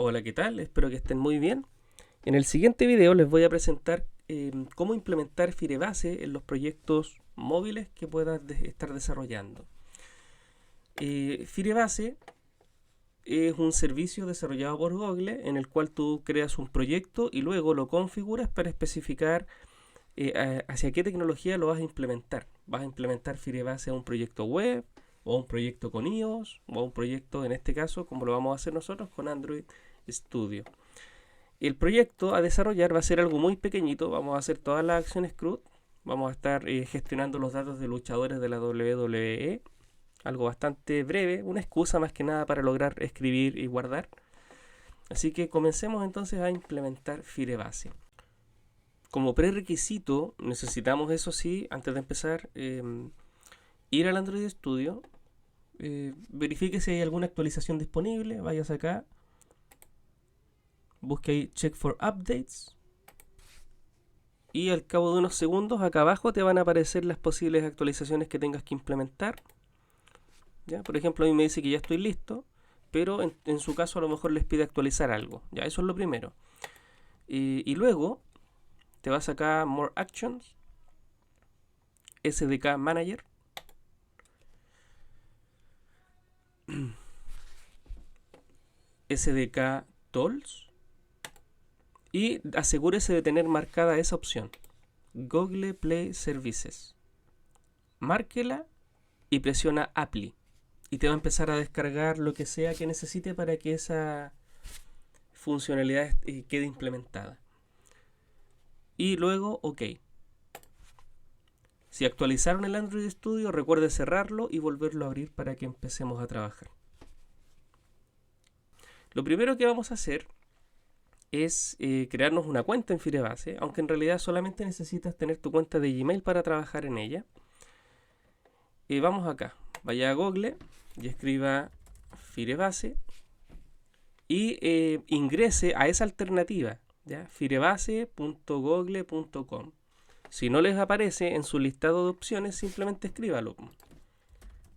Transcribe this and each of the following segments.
Hola, ¿qué tal? Espero que estén muy bien. En el siguiente video les voy a presentar cómo implementar Firebase en los proyectos móviles que puedas estar desarrollando. Firebase es un servicio desarrollado por Google en el cual tú creas un proyecto y luego lo configuras para especificar hacia qué tecnología lo vas a implementar. ¿Vas a implementar Firebase a un proyecto web o a un proyecto con iOS o a un proyecto, en este caso, como lo vamos a hacer nosotros, con Android Studio? El proyecto a desarrollar va a ser algo muy pequeñito. Vamos a hacer todas las acciones CRUD. Vamos a estar gestionando los datos de luchadores de la WWE. Algo bastante breve, una excusa más que nada para lograr escribir y guardar. Así que comencemos entonces a implementar Firebase. Como prerequisito necesitamos, eso sí, antes de empezar, ir al Android Studio. Verifique si hay alguna actualización disponible. Vayas acá. Busque ahí Check for Updates. Y al cabo de unos segundos acá abajo te van a aparecer las posibles actualizaciones que tengas que implementar. ¿Ya? Por ejemplo, a mí me dice que ya estoy listo, pero en su caso a lo mejor les pide actualizar algo. Ya, eso es lo primero. Y luego te vas acá a More Actions, SDK Manager. SDK Tools. Y asegúrese de tener marcada esa opción. Google Play Services. Márquela y presiona Apply. Y te va a empezar a descargar lo que sea que necesite para que esa funcionalidad quede implementada. Y luego OK. Si actualizaron el Android Studio, recuerde cerrarlo y volverlo a abrir para que empecemos a trabajar. Lo primero que vamos a hacer es crearnos una cuenta en Firebase, aunque en realidad solamente necesitas tener tu cuenta de Gmail para trabajar en ella. Vamos acá, vaya a Google y escriba Firebase y ingrese a esa alternativa, ¿ya? firebase.google.com. Si no les aparece en su listado de opciones, simplemente escríbalo.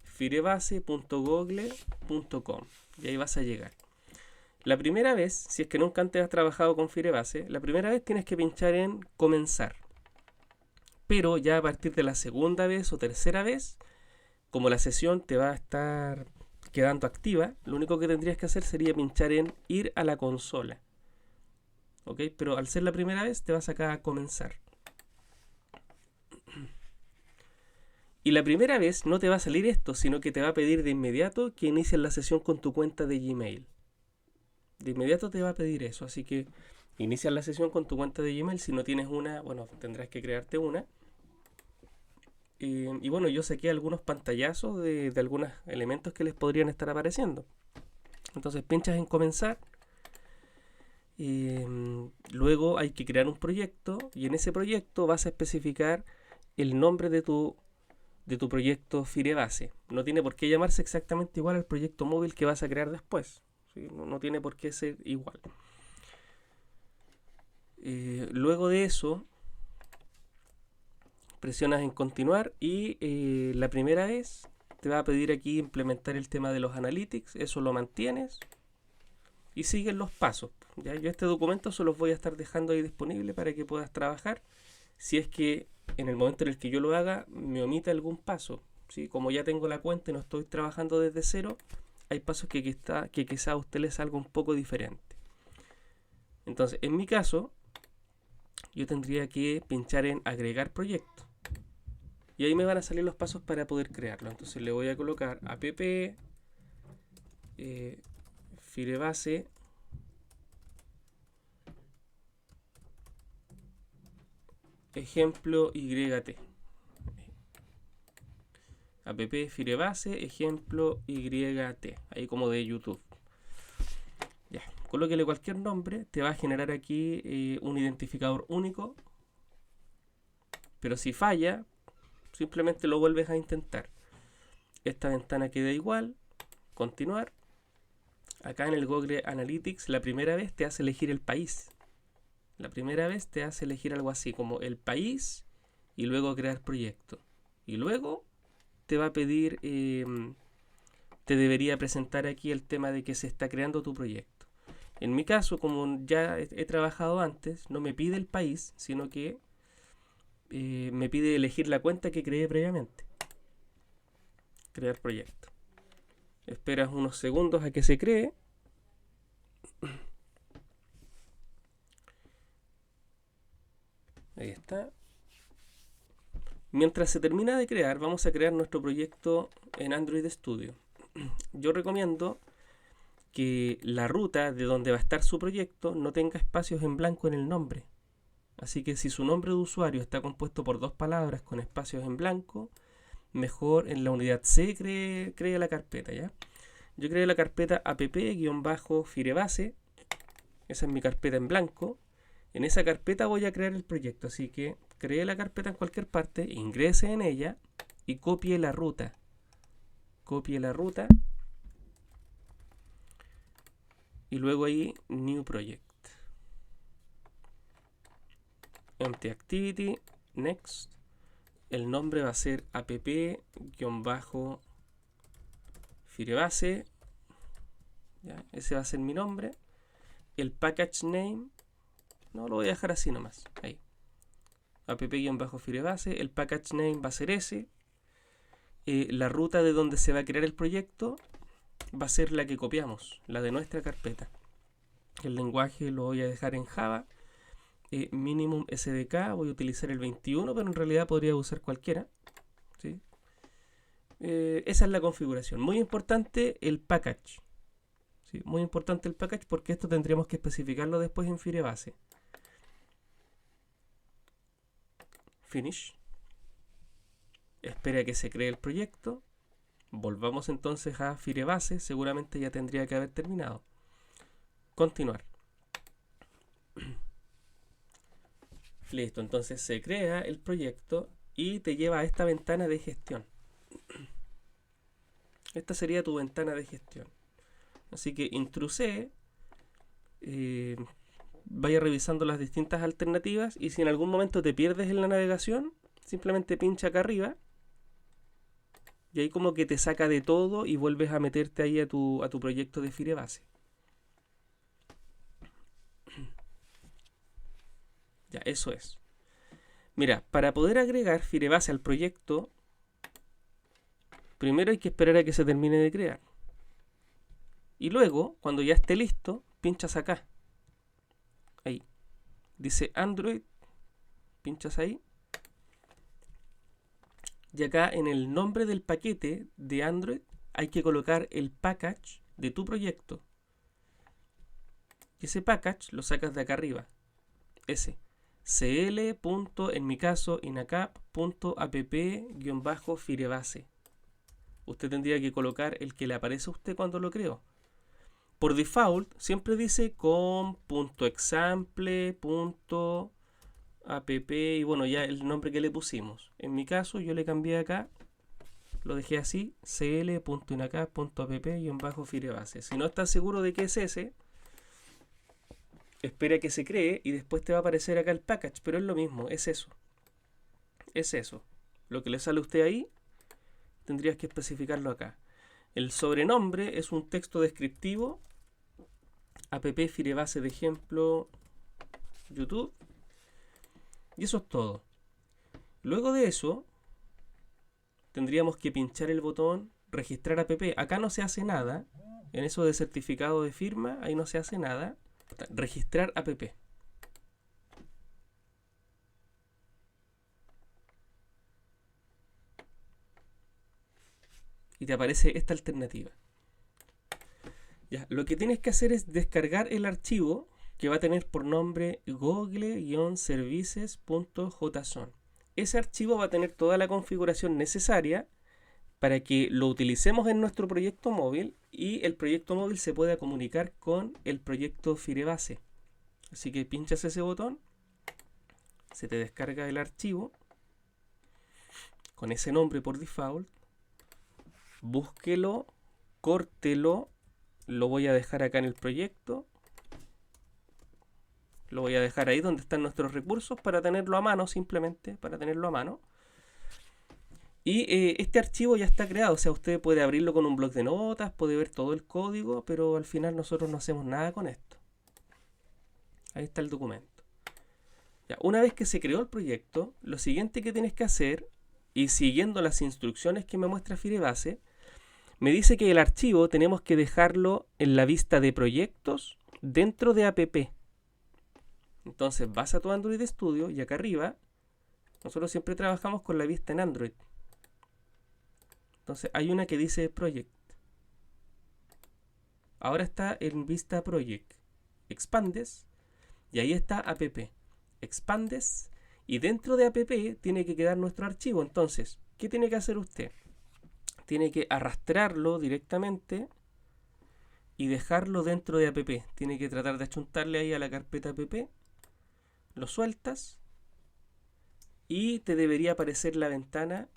firebase.google.com y ahí vas a llegar. La primera vez, si es que nunca antes has trabajado con Firebase, la primera vez tienes que pinchar en comenzar. Pero ya a partir de la segunda vez o tercera vez, como la sesión te va a estar quedando activa, lo único que tendrías que hacer sería pinchar en ir a la consola. ¿Ok? Pero al ser la primera vez te vas acá a comenzar. Y la primera vez no te va a salir esto, sino que te va a pedir de inmediato que inicies la sesión con tu cuenta de Gmail. De inmediato te va a pedir eso, así que inicias la sesión con tu cuenta de Gmail. Si no tienes una, bueno, tendrás que crearte una. Y bueno, yo saqué algunos pantallazos de algunos elementos que les podrían estar apareciendo. Entonces pinchas en comenzar. Luego hay que crear un proyecto y en ese proyecto vas a especificar el nombre de tu proyecto Firebase. No tiene por qué llamarse exactamente igual al proyecto móvil que vas a crear después. ¿Sí? No tiene por qué ser igual. Luego de eso presionas en continuar y la primera vez te va a pedir aquí implementar el tema de los analytics. Eso lo mantienes y sigues los pasos. ¿Ya? Yo este documento se los voy a estar dejando ahí disponible para que puedas trabajar. Si es que en el momento en el que yo lo haga me omita algún paso, ¿sí? Como ya tengo la cuenta y no estoy trabajando desde cero, hay pasos que quizá a usted les salga un poco diferente. Entonces, en mi caso, yo tendría que pinchar en agregar proyecto. Y ahí me van a salir los pasos para poder crearlo. Entonces le voy a colocar app Firebase ejemplo YT. App Firebase ejemplo YT. Ahí como de YouTube. Ya. Colóquele cualquier nombre. Te va a generar aquí un identificador único. Pero si falla, simplemente lo vuelves a intentar. Esta ventana queda igual. Continuar. Acá en el Google Analytics la primera vez te hace elegir el país. La primera vez te hace elegir algo así como el país y luego crear proyecto. Y luego te va a pedir, te debería presentar aquí el tema de que se está creando tu proyecto. En mi caso, como ya he trabajado antes, no me pide el país, sino que me pide elegir la cuenta que creé previamente. Crear proyecto. Esperas unos segundos a que se cree. Ahí está. Mientras se termina de crear, vamos a crear nuestro proyecto en Android Studio. Yo recomiendo que la ruta de donde va a estar su proyecto no tenga espacios en blanco en el nombre. Así que si su nombre de usuario está compuesto por 2 palabras con espacios en blanco, mejor en la unidad C cree la carpeta, ¿ya? Yo creé la carpeta app-firebase. Esa es mi carpeta en blanco. En esa carpeta voy a crear el proyecto, así que cree la carpeta en cualquier parte, ingrese en ella y copie la ruta. Copie la ruta y luego ahí New Project. Empty Activity, Next. El nombre va a ser app-firebase. ¿Ya? Ese va a ser mi nombre. El package name, no lo voy a dejar así nomás. Ahí. app-firebase. El package name va a ser ese. La ruta de donde se va a crear el proyecto va a ser la que copiamos, la de nuestra carpeta. El lenguaje lo voy a dejar en Java. Minimum SDK, voy a utilizar el 21, pero en realidad podría usar cualquiera. ¿Sí? Esa es la configuración. Muy importante el package. ¿Sí? Muy importante el package porque esto tendríamos que especificarlo después en Firebase. Finish. Espera que se cree el proyecto. Volvamos entonces a Firebase. Seguramente ya tendría que haber terminado. Continuar. Listo, entonces se crea el proyecto y te lleva a esta ventana de gestión. Esta sería tu ventana de gestión. Así que intruse, vaya revisando las distintas alternativas y si en algún momento te pierdes en la navegación, simplemente pincha acá arriba y ahí como que te saca de todo y vuelves a meterte ahí a tu proyecto de Firebase. Ya, eso es. Mira, para poder agregar Firebase al proyecto, primero hay que esperar a que se termine de crear. Y luego, cuando ya esté listo, pinchas acá. Ahí. Dice Android. Pinchas ahí. Y acá en el nombre del paquete de Android hay que colocar el package de tu proyecto. Y ese package lo sacas de acá arriba. Ese. cl. En mi caso, inacap.app-firebase. Usted tendría que colocar el que le aparece a usted cuando lo creó. Por default, siempre dice com.example.app y bueno, ya el nombre que le pusimos. En mi caso, yo le cambié acá, lo dejé así, cl.inacap.app-firebase. Si no estás seguro de qué es ese, espera que se cree y después te va a aparecer acá el package, pero es lo mismo, es eso. Es eso. Lo que le sale a usted ahí, tendrías que especificarlo acá. El sobrenombre es un texto descriptivo. App Firebase de ejemplo YouTube. Y eso es todo. Luego de eso, tendríamos que pinchar el botón registrar app. Acá no se hace nada. En eso de certificado de firma, ahí no se hace nada. Registrar app. Y te aparece esta alternativa. Ya, lo que tienes que hacer es descargar el archivo que va a tener por nombre google-services.json. Ese archivo va a tener toda la configuración necesaria para que lo utilicemos en nuestro proyecto móvil y el proyecto móvil se pueda comunicar con el proyecto Firebase. Así que pinchas ese botón, se te descarga el archivo con ese nombre por default, búsquelo, córtelo, lo voy a dejar acá en el proyecto, lo voy a dejar ahí donde están nuestros recursos para tenerlo a mano, simplemente para tenerlo a mano. Y este archivo ya está creado, o sea, usted puede abrirlo con un bloc de notas, puede ver todo el código, pero al final nosotros no hacemos nada con esto. Ahí está el documento. Ya, una vez que se creó el proyecto, lo siguiente que tienes que hacer, y siguiendo las instrucciones que me muestra Firebase, me dice que el archivo tenemos que dejarlo en la vista de proyectos dentro de app. Entonces vas a tu Android Studio y acá arriba, nosotros siempre trabajamos con la vista en Android. Entonces hay una que dice Project. Ahora está en vista Project. Expandes y ahí está app. Expandes y dentro de app tiene que quedar nuestro archivo. Entonces, ¿qué tiene que hacer usted? Tiene que arrastrarlo directamente y dejarlo dentro de app. Tiene que tratar de achuntarle ahí a la carpeta app. Lo sueltas y te debería aparecer la ventana.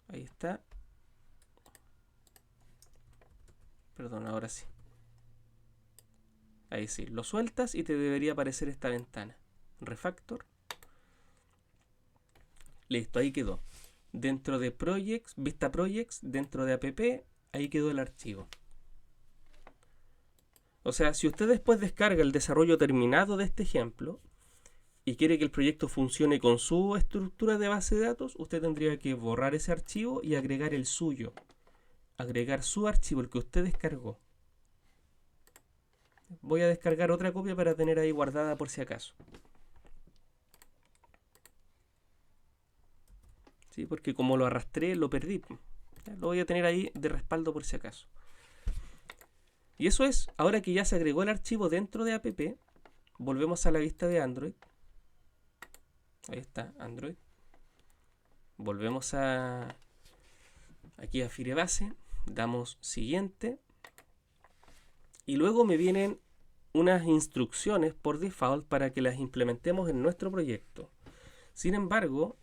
Ahí está. Perdón, ahora sí. Ahí sí, lo sueltas y te debería aparecer esta ventana. Refactor. Listo, ahí quedó. Dentro de Projects, Vista Projects, dentro de app, ahí quedó el archivo. O sea, si usted después descarga el desarrollo terminado de este ejemplo y quiere que el proyecto funcione con su estructura de base de datos, usted tendría que borrar ese archivo y agregar el suyo. Agregar su archivo, el que usted descargó. Voy a descargar otra copia para tener ahí guardada por si acaso. ¿Sí? Porque como lo arrastré, lo perdí. Lo voy a tener ahí de respaldo por si acaso. Y eso es, ahora que ya se agregó el archivo dentro de app, volvemos a la vista de Android. Ahí está, Android. Volvemos aquí a Firebase, damos siguiente. Y luego me vienen unas instrucciones por default para que las implementemos en nuestro proyecto. Sin embargo,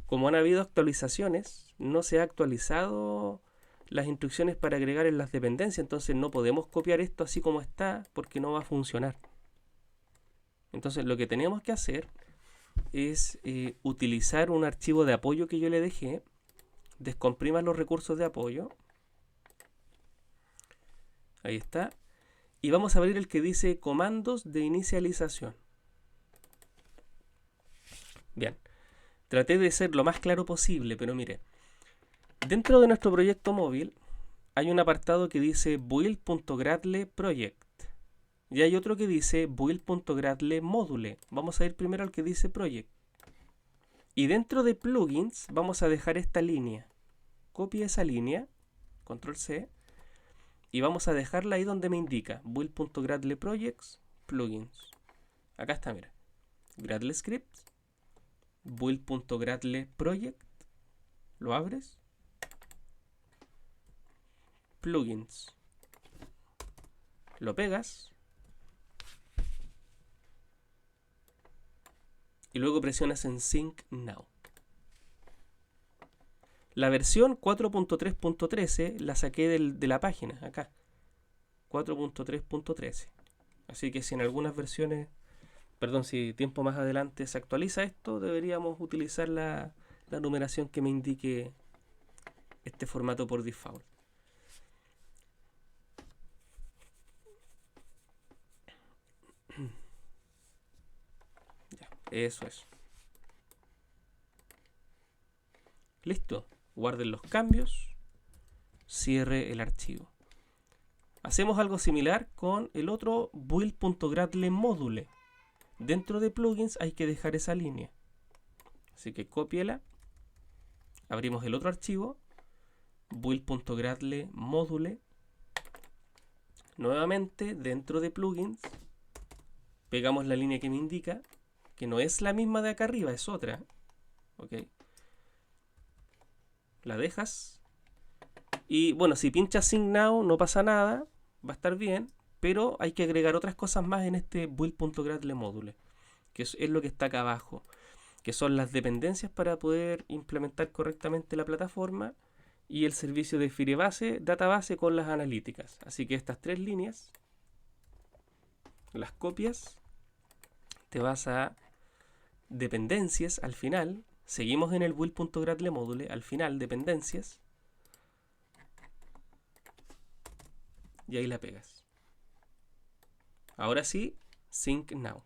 como han habido actualizaciones, no se ha actualizado las instrucciones para agregar en las dependencias, entonces no podemos copiar esto así como está porque no va a funcionar. Entonces lo que tenemos que hacer es utilizar un archivo de apoyo que yo le dejé, descomprima los recursos de apoyo, ahí está, y vamos a abrir el que dice comandos de inicialización. Bien, traté de ser lo más claro posible, pero mire, dentro de nuestro proyecto móvil hay un apartado que dice build.gradle project y hay otro que dice build.gradle module. Vamos a ir primero al que dice project. Y dentro de plugins vamos a dejar esta línea. Copia esa línea, control C, y vamos a dejarla ahí donde me indica build.gradle projects, plugins. Acá está, mira. Gradle scripts, build.gradle project, lo abres, plugins, lo pegas y luego presionas en Sync Now. La versión 4.3.13 la saqué de la página, acá. 4.3.13. Así que si en algunas versiones, perdón, si tiempo más adelante se actualiza esto, deberíamos utilizar la numeración que me indique este formato por default. Ya, eso es. Listo. Guarden los cambios. Cierre el archivo. Hacemos algo similar con el otro build.gradle module. Dentro de plugins hay que dejar esa línea. Así que cópiela. Abrimos el otro archivo. Build.gradle module. Nuevamente dentro de plugins. Pegamos la línea que me indica. Que no es la misma de acá arriba, es otra. Ok. La dejas. Y bueno, si pinchas Sync Now no pasa nada. Va a estar bien. Pero hay que agregar otras cosas más en este build.gradle module. Que es lo que está acá abajo. Que son las dependencias para poder implementar correctamente la plataforma. Y el servicio de Firebase, database con las analíticas. Así que estas tres líneas las copias. Te vas a dependencias al final. Seguimos en el build.gradle module. Al final, dependencias. Y ahí la pegas. Ahora sí, Sync Now.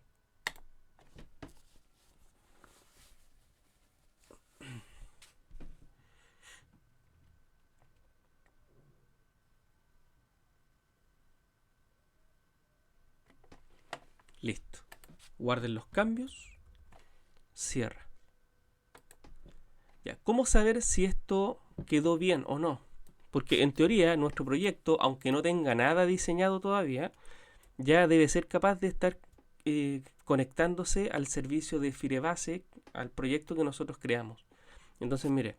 Listo. Guarden los cambios. Cierra. Ya, ¿cómo saber si esto quedó bien o no? Porque en teoría nuestro proyecto, aunque no tenga nada diseñado todavía, ya debe ser capaz de estar conectándose al servicio de Firebase, al proyecto que nosotros creamos. Entonces, mire,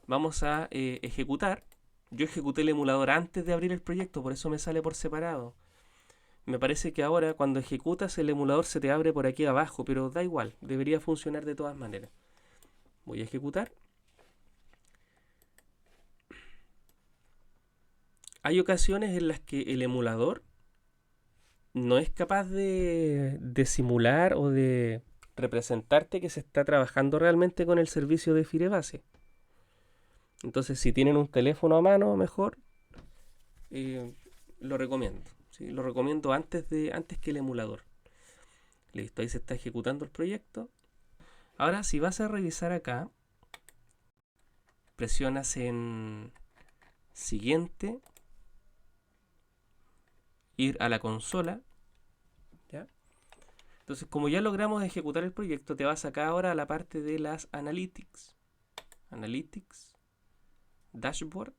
vamos a ejecutar. Yo ejecuté el emulador antes de abrir el proyecto, por eso me sale por separado. Me parece que ahora cuando ejecutas el emulador se te abre por aquí abajo, pero da igual, debería funcionar de todas maneras. Voy a ejecutar. Hay ocasiones en las que el emulador no es capaz de simular o de representarte que se está trabajando realmente con el servicio de Firebase. Entonces, si tienen un teléfono a mano, mejor lo recomiendo. ¿Sí? Lo recomiendo antes que el emulador. Listo, ahí se está ejecutando el proyecto. Ahora, si vas a revisar acá, presionas en siguiente, ir a la consola. ¿Ya? Entonces, como ya logramos ejecutar el proyecto, te vas acá ahora a la parte de las Analytics. Analytics, Dashboard.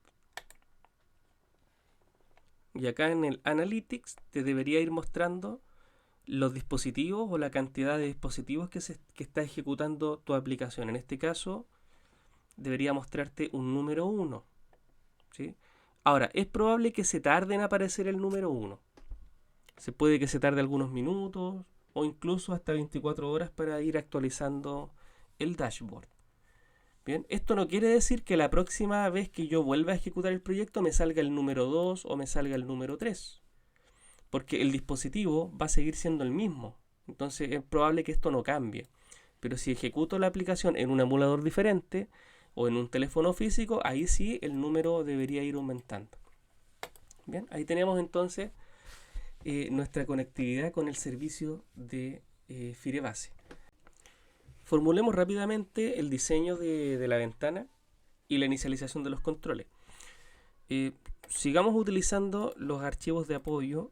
Y acá en el Analytics te debería ir mostrando los dispositivos o la cantidad de dispositivos que está ejecutando tu aplicación. En este caso, debería mostrarte un número 1. ¿Sí? Ahora, es probable que se tarde en aparecer el número 1. Se puede que se tarde algunos minutos o incluso hasta 24 horas para ir actualizando el dashboard. Bien, esto no quiere decir que la próxima vez que yo vuelva a ejecutar el proyecto me salga el número 2 o me salga el número 3, porque el dispositivo va a seguir siendo el mismo. Entonces es probable que esto no cambie. Pero si ejecuto la aplicación en un emulador diferente o en un teléfono físico, ahí sí el número debería ir aumentando. Bien, ahí tenemos entonces nuestra conectividad con el servicio de Firebase. Formulemos rápidamente el diseño de la ventana y la inicialización de los controles. Sigamos utilizando los archivos de apoyo.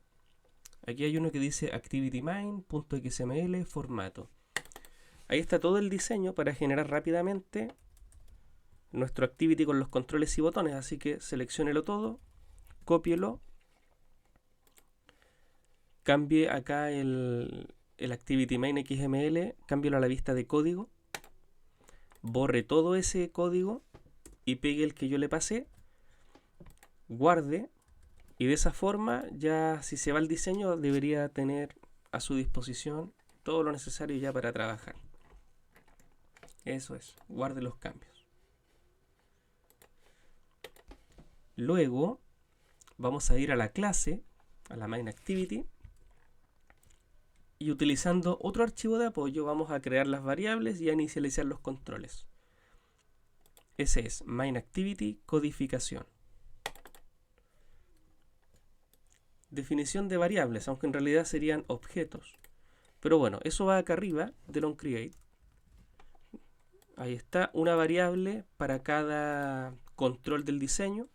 Aquí hay uno que dice activity-main.xml formato. Ahí está todo el diseño para generar rápidamente nuestro activity con los controles y botones. Así que selecciónelo todo, cópielo, cambie acá el activity main XML, cámbialo a la vista de código, borre todo ese código y pegue el que yo le pasé, guarde, y de esa forma ya si se va al diseño debería tener a su disposición todo lo necesario ya para trabajar. Eso es, guarde los cambios. Luego vamos a ir a la clase, a la main activity, y utilizando otro archivo de apoyo vamos a crear las variables y a inicializar los controles. Ese es main activity codificación. Definición de variables, aunque en realidad serían objetos. Pero bueno, eso va acá arriba del onCreate. Ahí está, una variable para cada control del diseño.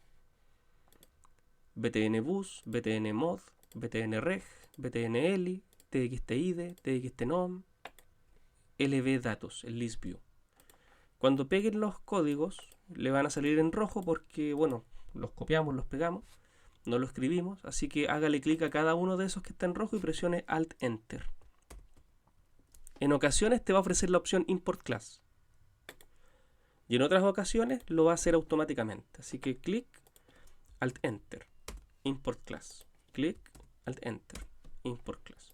btnbus, btnmod, btnreg, btneli, txtid, txtnom, lvdatos, el listview. Cuando peguen los códigos le van a salir en rojo porque, bueno, los copiamos, los pegamos, no lo escribimos, así que hágale clic a cada uno de esos que está en rojo y presione Alt Enter. En ocasiones te va a ofrecer la opción Import Class y en otras ocasiones lo va a hacer automáticamente, así que clic, Alt Enter, Import Class, clic, Alt Enter, Import Class.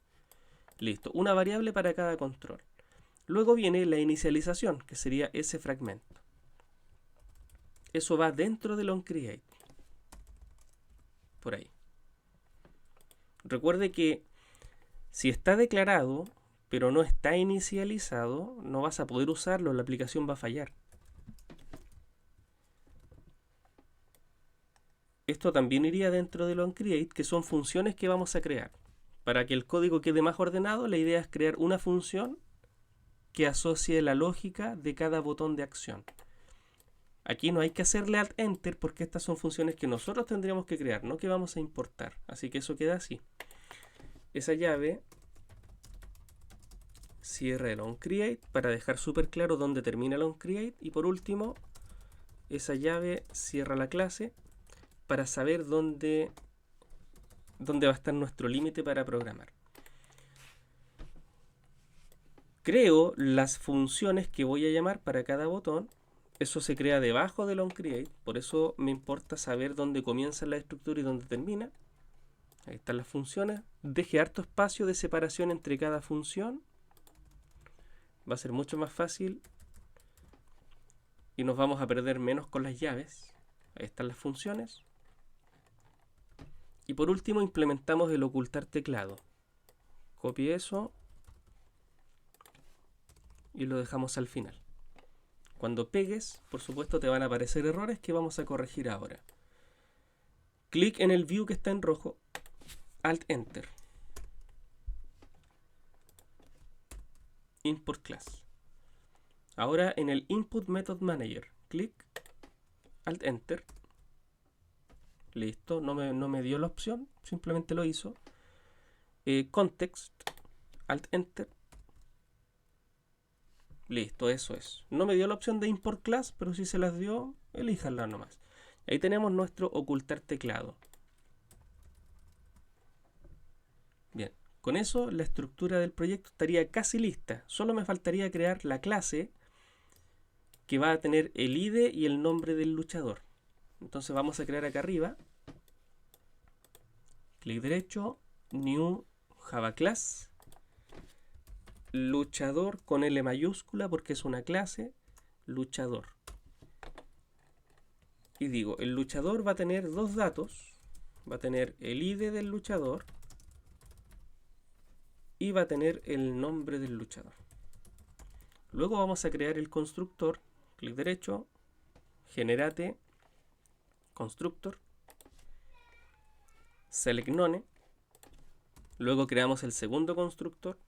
Listo, una variable para cada control. Luego viene la inicialización, que sería ese fragmento. Eso va dentro del onCreate. Por ahí. Recuerde que si está declarado, pero no está inicializado, no vas a poder usarlo, la aplicación va a fallar. Esto también iría dentro del onCreate, que son funciones que vamos a crear. Para que el código quede más ordenado, la idea es crear una función que asocie la lógica de cada botón de acción. Aquí no hay que hacerle Alt Enter porque estas son funciones que nosotros tendríamos que crear, no que vamos a importar. Así que eso queda así. Esa llave cierra el onCreate para dejar súper claro dónde termina el onCreate. Y por último, esa llave cierra la clase para saber dónde va a estar nuestro límite para programar. Creo las funciones que voy a llamar para cada botón. Eso se crea debajo del onCreate, por eso me importa saber dónde comienza la estructura y dónde termina. Ahí están las funciones. Deje harto espacio de separación entre cada función. Va a ser mucho más fácil y nos vamos a perder menos con las llaves. Ahí están las funciones. Y por último implementamos el ocultar teclado. Copie eso y lo dejamos al final. Cuando pegues, por supuesto te van a aparecer errores que vamos a corregir ahora. Clic en el view que está en rojo, Alt Enter. Import Class. Ahora en el Input Method Manager, clic, Alt Enter. Listo, no me dio la opción, simplemente lo hizo. Context, Alt Enter. Listo, eso es. No me dio la opción de Import Class, pero si se las dio, elíjanla nomás. Ahí tenemos nuestro ocultar teclado. Bien, con eso la estructura del proyecto estaría casi lista. Solo me faltaría crear la clase que va a tener el ID y el nombre del luchador. Entonces vamos a crear acá arriba. Clic derecho, New Java Class. Luchador con L mayúscula porque es una clase, luchador. Y digo, el luchador va a tener dos datos. Va a tener el ID del luchador y va a tener el nombre del luchador. Luego vamos a crear el constructor. Clic derecho, generate, constructor, select none. Luego creamos el segundo constructor.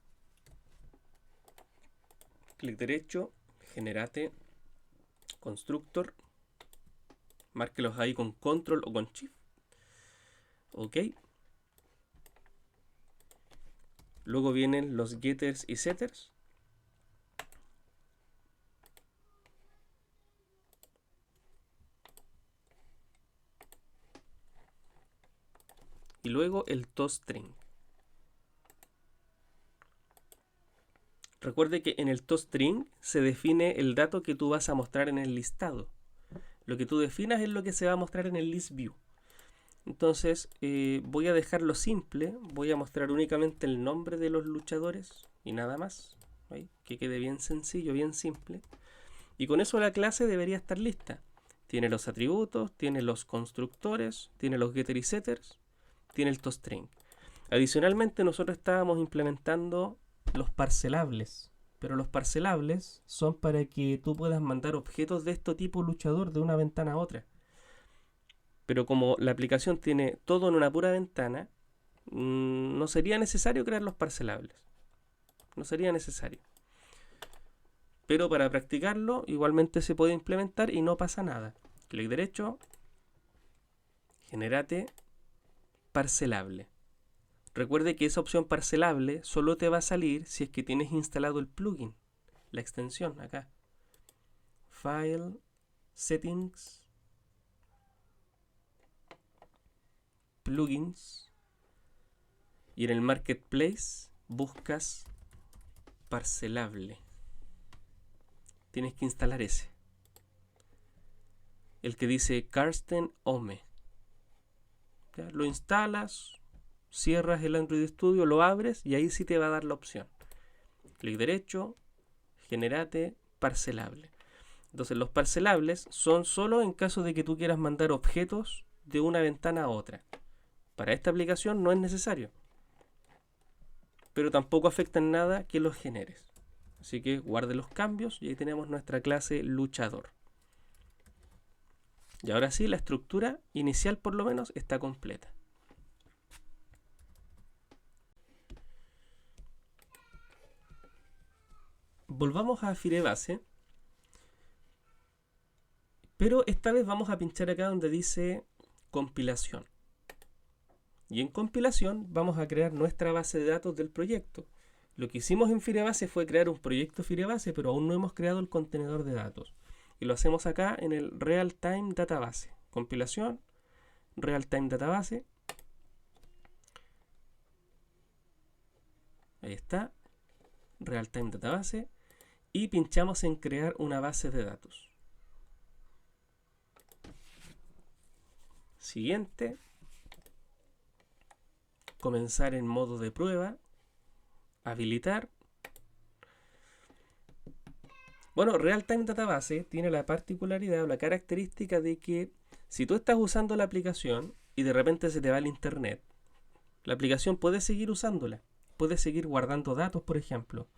Clic derecho, generate, constructor. Márquelos ahí con control o con shift. Ok. Luego vienen los getters y setters. Y luego el toString. Recuerde que en el toString se define el dato que tú vas a mostrar en el listado. Lo que tú definas es lo que se va a mostrar en el list view. Entonces voy a dejarlo simple. Voy a mostrar únicamente el nombre de los luchadores y nada más. ¿Veis? Que quede bien sencillo, bien simple. Y con eso la clase debería estar lista. Tiene los atributos, tiene los constructores, tiene los getters y setters, tiene el toString. Adicionalmente nosotros estábamos implementando los parcelables, pero los parcelables son para que tú puedas mandar objetos de este tipo luchador de una ventana a otra. Pero como la aplicación tiene todo en una pura ventana, no sería necesario crear los parcelables. No sería necesario. Pero para practicarlo igualmente se puede implementar y no pasa nada. Clic derecho, generate parcelable. Recuerde que esa opción parcelable solo te va a salir si es que tienes instalado el plugin, la extensión acá. File, Settings, Plugins. Y en el Marketplace buscas parcelable. Tienes que instalar ese. El que dice Karsten Ome. ¿Ya? Lo instalas. Cierras el Android Studio, lo abres y ahí sí te va a dar la opción. Clic derecho, generate parcelable. Entonces los parcelables son solo en caso de que tú quieras mandar objetos de una ventana a otra. Para esta aplicación no es necesario. Pero tampoco afecta en nada que los generes. Así que guarde los cambios y ahí tenemos nuestra clase luchador. Y ahora sí, la estructura inicial por lo menos está completa. volvamos a Firebase, pero esta vez vamos a pinchar acá donde dice compilación. Y en compilación vamos a crear nuestra base de datos del proyecto. Lo que hicimos en Firebase fue crear un proyecto Firebase, pero aún no hemos creado el contenedor de datos. Y lo hacemos acá en el Realtime Database. Compilación, Realtime Database. Ahí está, Realtime Database. Y pinchamos en crear una base de datos. Siguiente. Comenzar en modo de prueba. Habilitar. Bueno, Realtime Database tiene la particularidad o la característica de que si tú estás usando la aplicación y de repente se te va el internet, la aplicación puede seguir usándola, puede seguir guardando datos, por ejemplo.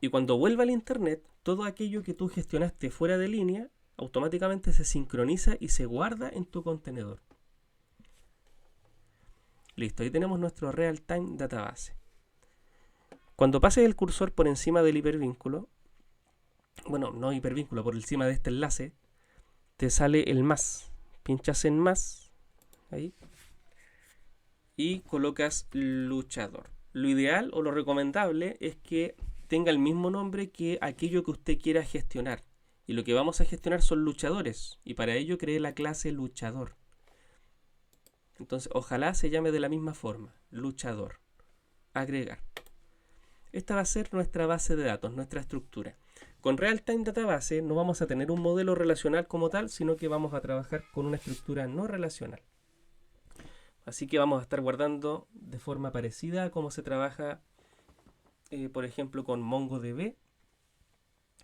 Y cuando vuelva al internet, todo aquello que tú gestionaste fuera de línea automáticamente se sincroniza y se guarda en tu contenedor. Listo, ahí tenemos nuestro Realtime Database. Cuando pases el cursor por encima del hipervínculo, bueno, no hipervínculo, por encima de este enlace, te sale el más. Pinchas en más, ahí, y colocas luchador. Lo ideal o lo recomendable es que tenga el mismo nombre que aquello que usted quiera gestionar. Y lo que vamos a gestionar son luchadores, y para ello creé la clase luchador. Entonces, ojalá se llame de la misma forma, luchador. Agregar. Esta va a ser nuestra base de datos, nuestra estructura. Con Realtime Database no vamos a tener un modelo relacional como tal, sino que vamos a trabajar con una estructura no relacional. Así que vamos a estar guardando de forma parecida a cómo se trabaja, por ejemplo, con MongoDB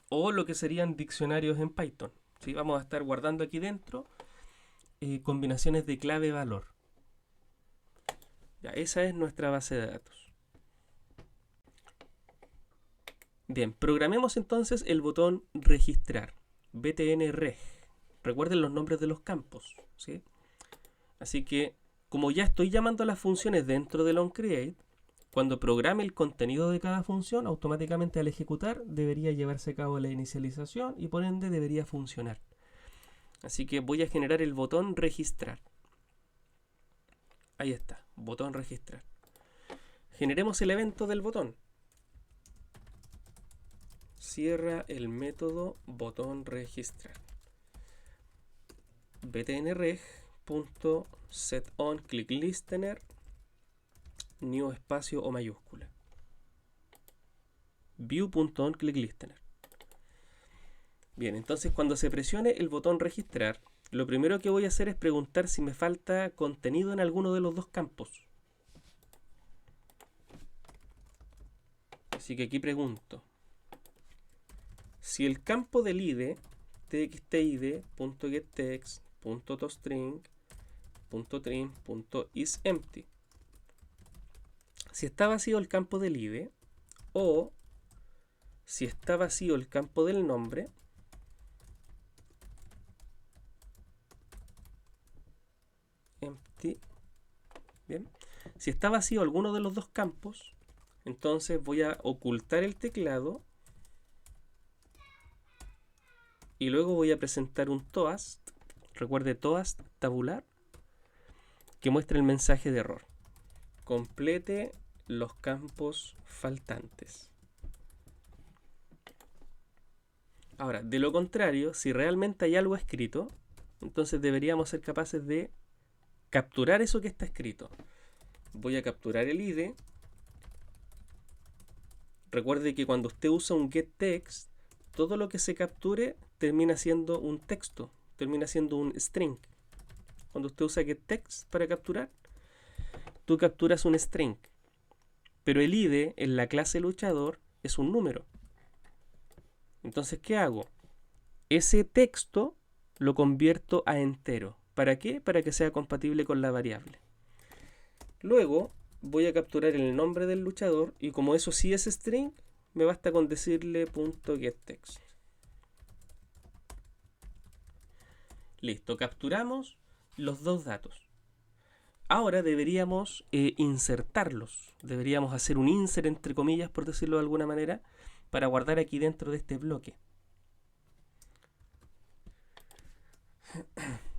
o lo que serían diccionarios en Python. ¿Sí? Vamos a estar guardando aquí dentro combinaciones de clave-valor. Ya, esa es nuestra base de datos. Bien, programemos entonces el botón registrar, btnreg. Recuerden los nombres de los campos, ¿sí? Así que, como ya estoy llamando a las funciones dentro del onCreate, cuando programe el contenido de cada función, automáticamente al ejecutar debería llevarse a cabo la inicialización y por ende debería funcionar. Así que voy a generar el botón registrar. Ahí está, botón registrar. Generemos el evento del botón. Cierra el método botón registrar. btnreg.setOnClickListener new espacio o mayúscula. view.onClickListener. Bien, entonces cuando se presione el botón registrar, lo primero que voy a hacer es preguntar si me falta contenido en alguno de los dos campos. Así que aquí pregunto. Si el campo del id, txtid.getText.toString.trim.isEmpty, si está vacío el campo del id o si está vacío el campo del nombre, empty, bien, si está vacío alguno de los dos campos, entonces voy a ocultar el teclado y luego voy a presentar un toast, recuerde toast tabular, que muestre el mensaje de error. Complete los campos faltantes. Ahora, de lo contrario, si realmente hay algo escrito, entonces deberíamos ser capaces de capturar eso que está escrito. Voy a capturar el id. Recuerde que cuando usted usa un getText, todo lo que se capture termina siendo un texto, termina siendo un string. Cuando usted usa getText para capturar, tú capturas un string. Pero el id en la clase luchador es un número. Entonces, ¿qué hago? Ese texto lo convierto a entero. ¿Para qué? Para que sea compatible con la variable. Luego voy a capturar el nombre del luchador y como eso sí es string, me basta con decirle .getText. Listo, capturamos los dos datos. Ahora deberíamos insertarlos. Deberíamos hacer un insert entre comillas, por decirlo de alguna manera, para guardar aquí dentro de este bloque.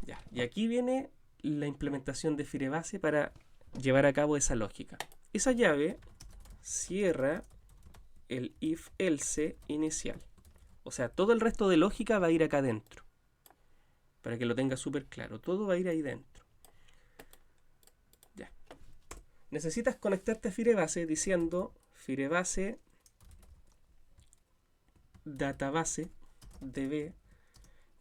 Ya, y aquí viene la implementación de Firebase para llevar a cabo esa lógica. Esa llave cierra el if-else inicial. O sea, todo el resto de lógica va a ir acá adentro. Para que lo tenga súper claro. Todo va a ir ahí dentro. Ya. Necesitas conectarte a Firebase diciendo Firebase database db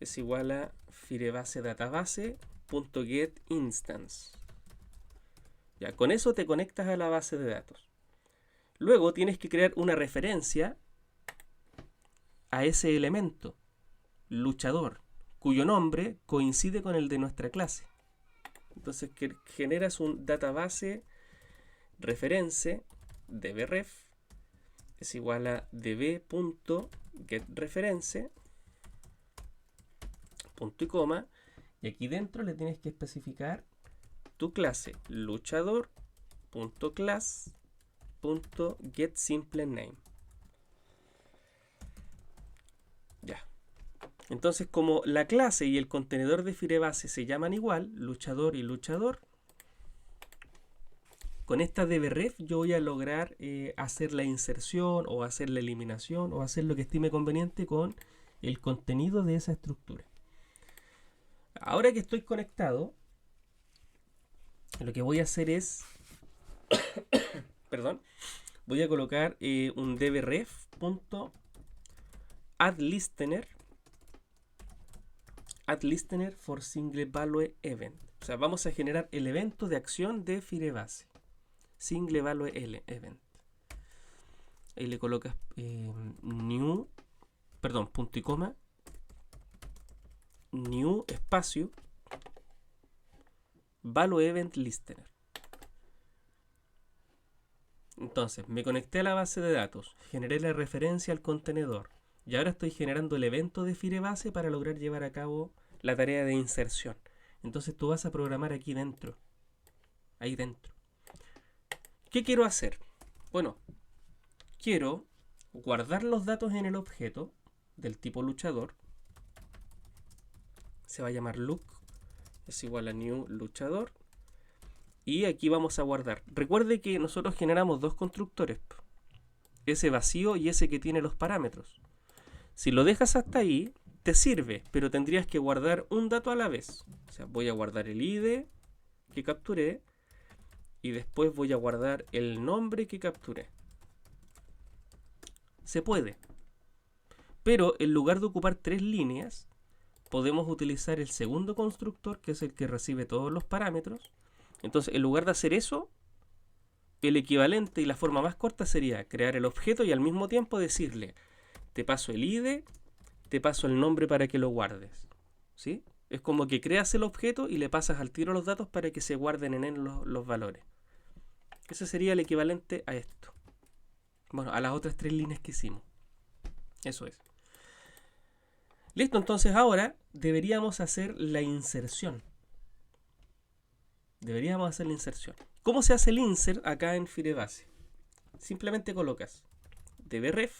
es igual a Firebase database.get instance. Ya, con eso te conectas a la base de datos. Luego tienes que crear una referencia a ese elemento, luchador, cuyo nombre coincide con el de nuestra clase. Entonces generas un database reference dbref es igual a db.getReference punto y coma, y aquí dentro le tienes que especificar tu clase luchador.class.getSimpleName. Ya. Entonces, como la clase y el contenedor de Firebase se llaman igual, luchador y luchador, con esta dbref yo voy a lograr hacer la inserción o hacer la eliminación o hacer lo que estime conveniente con el contenido de esa estructura. Ahora que estoy conectado, lo que voy a hacer es perdón, voy a colocar un dbref.addListener for single value event. O sea, vamos a generar el evento de acción de Firebase. Single value event. Ahí le colocas punto y coma, new espacio value event listener. Entonces, me conecté a la base de datos, generé la referencia al contenedor y ahora estoy generando el evento de Firebase para lograr llevar a cabo la tarea de inserción. Entonces tú vas a programar aquí dentro, ahí dentro. ¿Qué quiero hacer? Bueno, quiero guardar los datos en el objeto del tipo luchador. Se va a llamar look, es igual a new luchador. Y aquí vamos a guardar. Recuerde que nosotros generamos dos constructores, ese vacío y ese que tiene los parámetros. Si lo dejas hasta ahí, te sirve, pero tendrías que guardar un dato a la vez. O sea, voy a guardar el ID que capturé y después voy a guardar el nombre que capturé. Se puede. Pero en lugar de ocupar 3 líneas, podemos utilizar el segundo constructor, que es el que recibe todos los parámetros. Entonces, en lugar de hacer eso, el equivalente y la forma más corta sería crear el objeto y al mismo tiempo decirle, te paso el ID, te paso el nombre para que lo guardes. ¿Sí? Es como que creas el objeto y le pasas al tiro los datos para que se guarden en él los valores. Ese sería el equivalente a esto. Bueno, a las otras 3 líneas que hicimos. Eso es. Listo, entonces ahora deberíamos hacer la inserción. ¿Cómo se hace el insert acá en Firebase? Simplemente colocas dbref.push.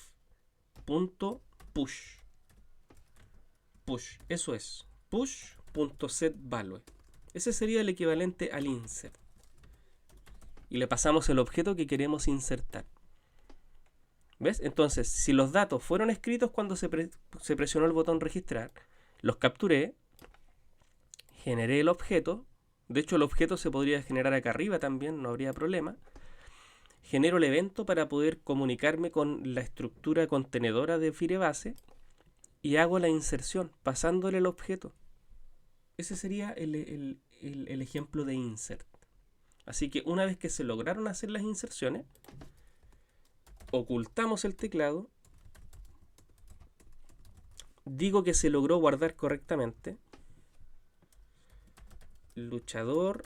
Push, eso es. Push.setValue. Ese sería el equivalente al insert. Y le pasamos el objeto que queremos insertar. ¿Ves? Entonces, si los datos fueron escritos cuando se presionó el botón registrar, los capturé, generé el objeto. De hecho, el objeto se podría generar acá arriba también, no habría problema. Genero el evento para poder comunicarme con la estructura contenedora de Firebase y hago la inserción pasándole el objeto. Ese sería el ejemplo de insert. Así que una vez que se lograron hacer las inserciones, ocultamos el teclado, digo que se logró guardar correctamente, luchador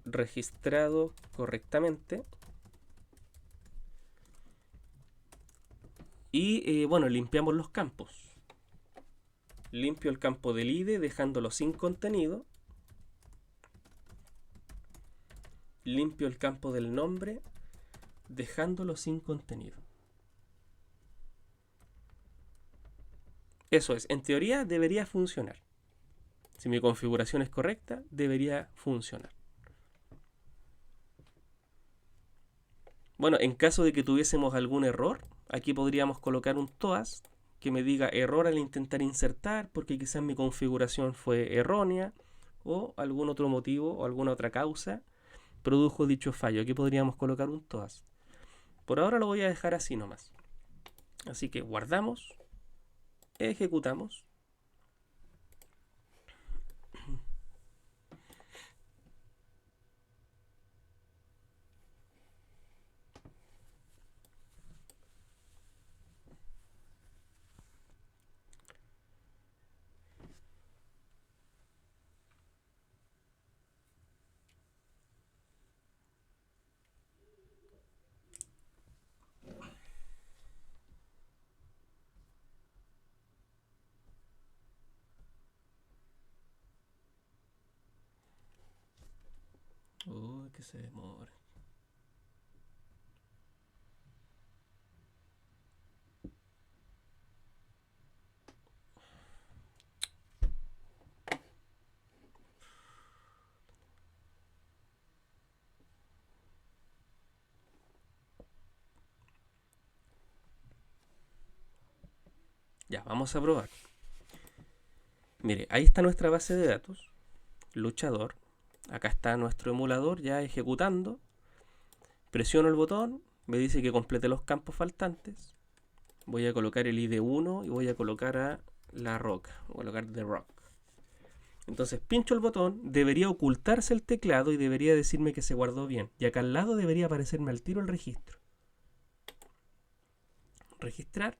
registrado correctamente, y bueno, limpiamos los campos. Limpio el campo del ID dejándolo sin contenido. Limpio el campo del nombre dejándolo sin contenido. Eso es, en teoría debería funcionar. Si mi configuración es correcta, debería funcionar. Bueno, en caso de que tuviésemos algún error, aquí podríamos colocar un TOAS que me diga error al intentar insertar porque quizás mi configuración fue errónea o algún otro motivo o alguna otra causa produjo dicho fallo. Aquí podríamos colocar un TOAS. Por ahora lo voy a dejar así nomás. Así que guardamos, ejecutamos. Uy, que se demora. Ya, vamos a probar. Mire, ahí está nuestra base de datos, luchador. Acá está nuestro emulador ya ejecutando. Presiono el botón, me dice que complete los campos faltantes. Voy a colocar el ID 1 y voy a colocar a la roca. Voy a colocar The Rock. Entonces pincho el botón, debería ocultarse el teclado y debería decirme que se guardó bien. Y acá al lado debería aparecerme al tiro el registro. Registrar.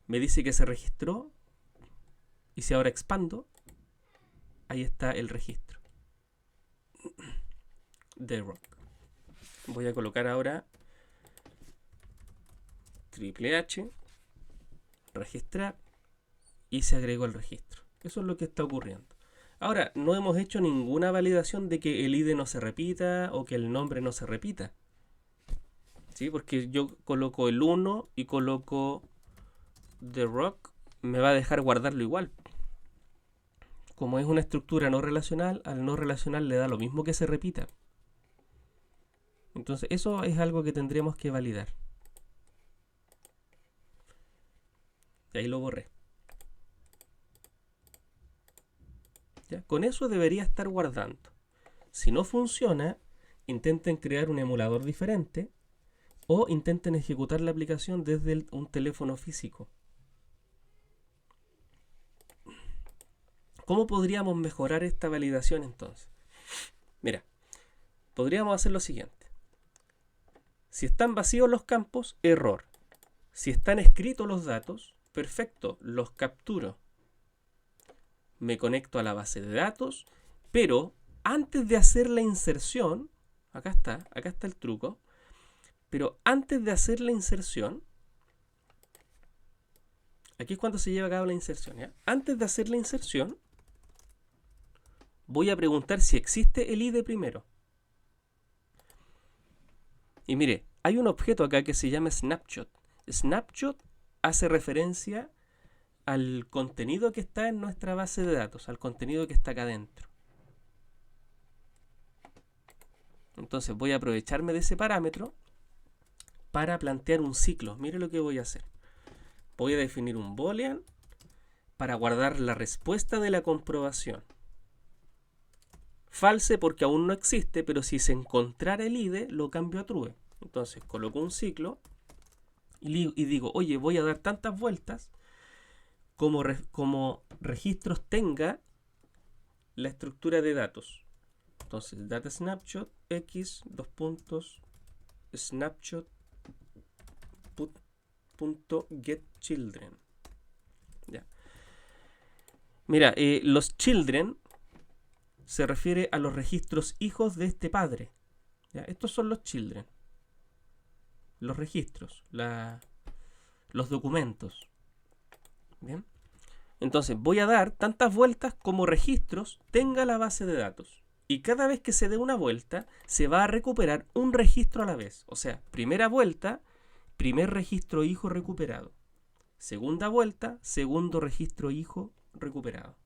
Me dice que se registró. Y si ahora expando, ahí está el registro. The Rock. Voy a colocar ahora H, registrar, y se agregó el registro. Eso es lo que está ocurriendo. Ahora, no hemos hecho ninguna validación de que el ID no se repita o que el nombre no se repita. ¿Sí? Porque yo coloco el 1 y coloco The Rock, me va a dejar guardarlo igual. Como es una estructura no relacional, al no relacional le da lo mismo que se repita. Entonces eso es algo que tendríamos que validar. Y ahí lo borré. ¿Ya? Con eso debería estar guardando. Si no funciona, intenten crear un emulador diferente o intenten ejecutar la aplicación desde un teléfono físico. ¿Cómo podríamos mejorar esta validación entonces? Mira, podríamos hacer lo siguiente. Si están vacíos los campos, error. Si están escritos los datos, perfecto, los capturo. Me conecto a la base de datos, pero antes de hacer la inserción, acá está el truco, pero antes de hacer la inserción, aquí es cuando se lleva a cabo la inserción, ¿ya? Antes de hacer la inserción, voy a preguntar si existe el ID primero. Y mire, hay un objeto acá que se llama Snapshot. Snapshot hace referencia al contenido que está en nuestra base de datos, al contenido que está acá adentro. Entonces voy a aprovecharme de ese parámetro para plantear un ciclo. Mire lo que voy a hacer. Voy a definir un boolean para guardar la respuesta de la comprobación. False porque aún no existe, pero si se encontrara el ID, lo cambio a true. Entonces coloco un ciclo y digo, oye, voy a dar tantas vueltas como registros tenga la estructura de datos. Entonces, data snapshot x snapshot.getChildren. Ya. Mira, los children se refiere a los registros hijos de este padre. ¿Ya? Estos son los children. Los registros, los documentos. Bien. Entonces voy a dar tantas vueltas como registros tenga la base de datos. Y cada vez que se dé una vuelta, se va a recuperar un registro a la vez. O sea, primera vuelta, primer registro hijo recuperado. Segunda vuelta, segundo registro hijo recuperado.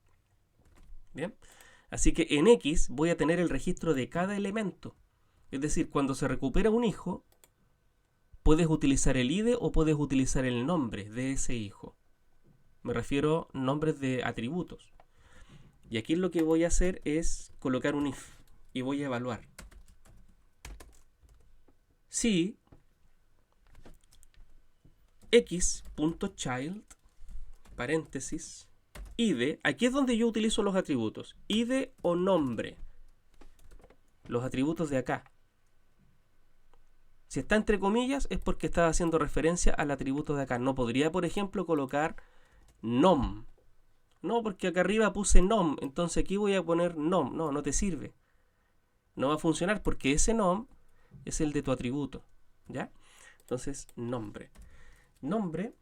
Bien. Así que en X voy a tener el registro de cada elemento. Es decir, cuando se recupera un hijo, puedes utilizar el ID o puedes utilizar el nombre de ese hijo. Me refiero a nombres de atributos. Y aquí lo que voy a hacer es colocar un if y voy a evaluar. Si x.child, paréntesis, id, aquí es donde yo utilizo los atributos, id o nombre, los atributos de acá. Si está entre comillas es porque está haciendo referencia al atributo de acá. No podría, por ejemplo, colocar nom. No, porque acá arriba puse nom, entonces aquí voy a poner nom. No, no te sirve. No va a funcionar porque ese nom es el de tu atributo. ¿Ya? Entonces, nombre. Nombre,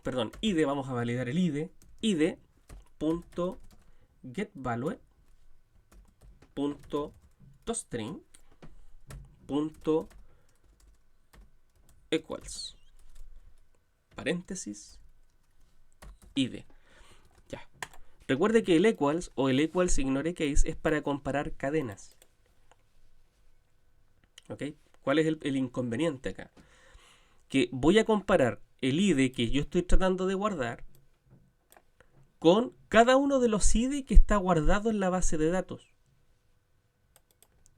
perdón, id, vamos a validar el id. id.getValue.toString.equals paréntesis id. Ya. Recuerde que el equals o el equals ignore case es para comparar cadenas. ¿Ok? ¿Cuál es el inconveniente acá? Que voy a comparar el id que yo estoy tratando de guardar con cada uno de los id que está guardado en la base de datos.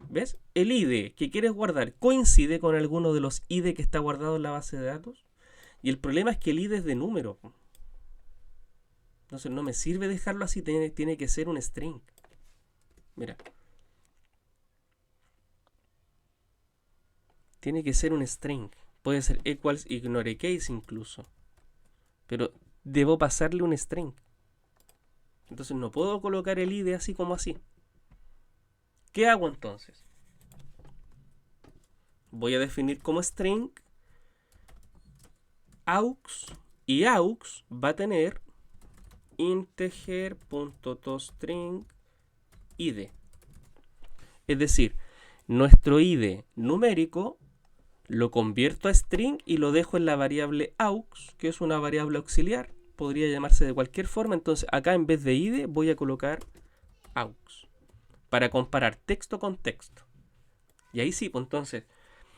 ¿Ves? El id que quieres guardar coincide con alguno de los id que está guardado en la base de datos. Y el problema es que el id es de número. Entonces no me sirve dejarlo así, tiene que ser un string. Mira. Tiene que ser un string. Puede ser equals ignore case incluso. Pero debo pasarle un string. Entonces no puedo colocar el id así como así. ¿Qué hago entonces? Voy a definir como string aux, y aux va a tener integer.toString id. Es decir, nuestro id numérico lo convierto a string y lo dejo en la variable aux, que es una variable auxiliar. Podría llamarse de cualquier forma. Entonces acá en vez de id voy a colocar aux para comparar texto con texto. Y ahí sí, pues entonces,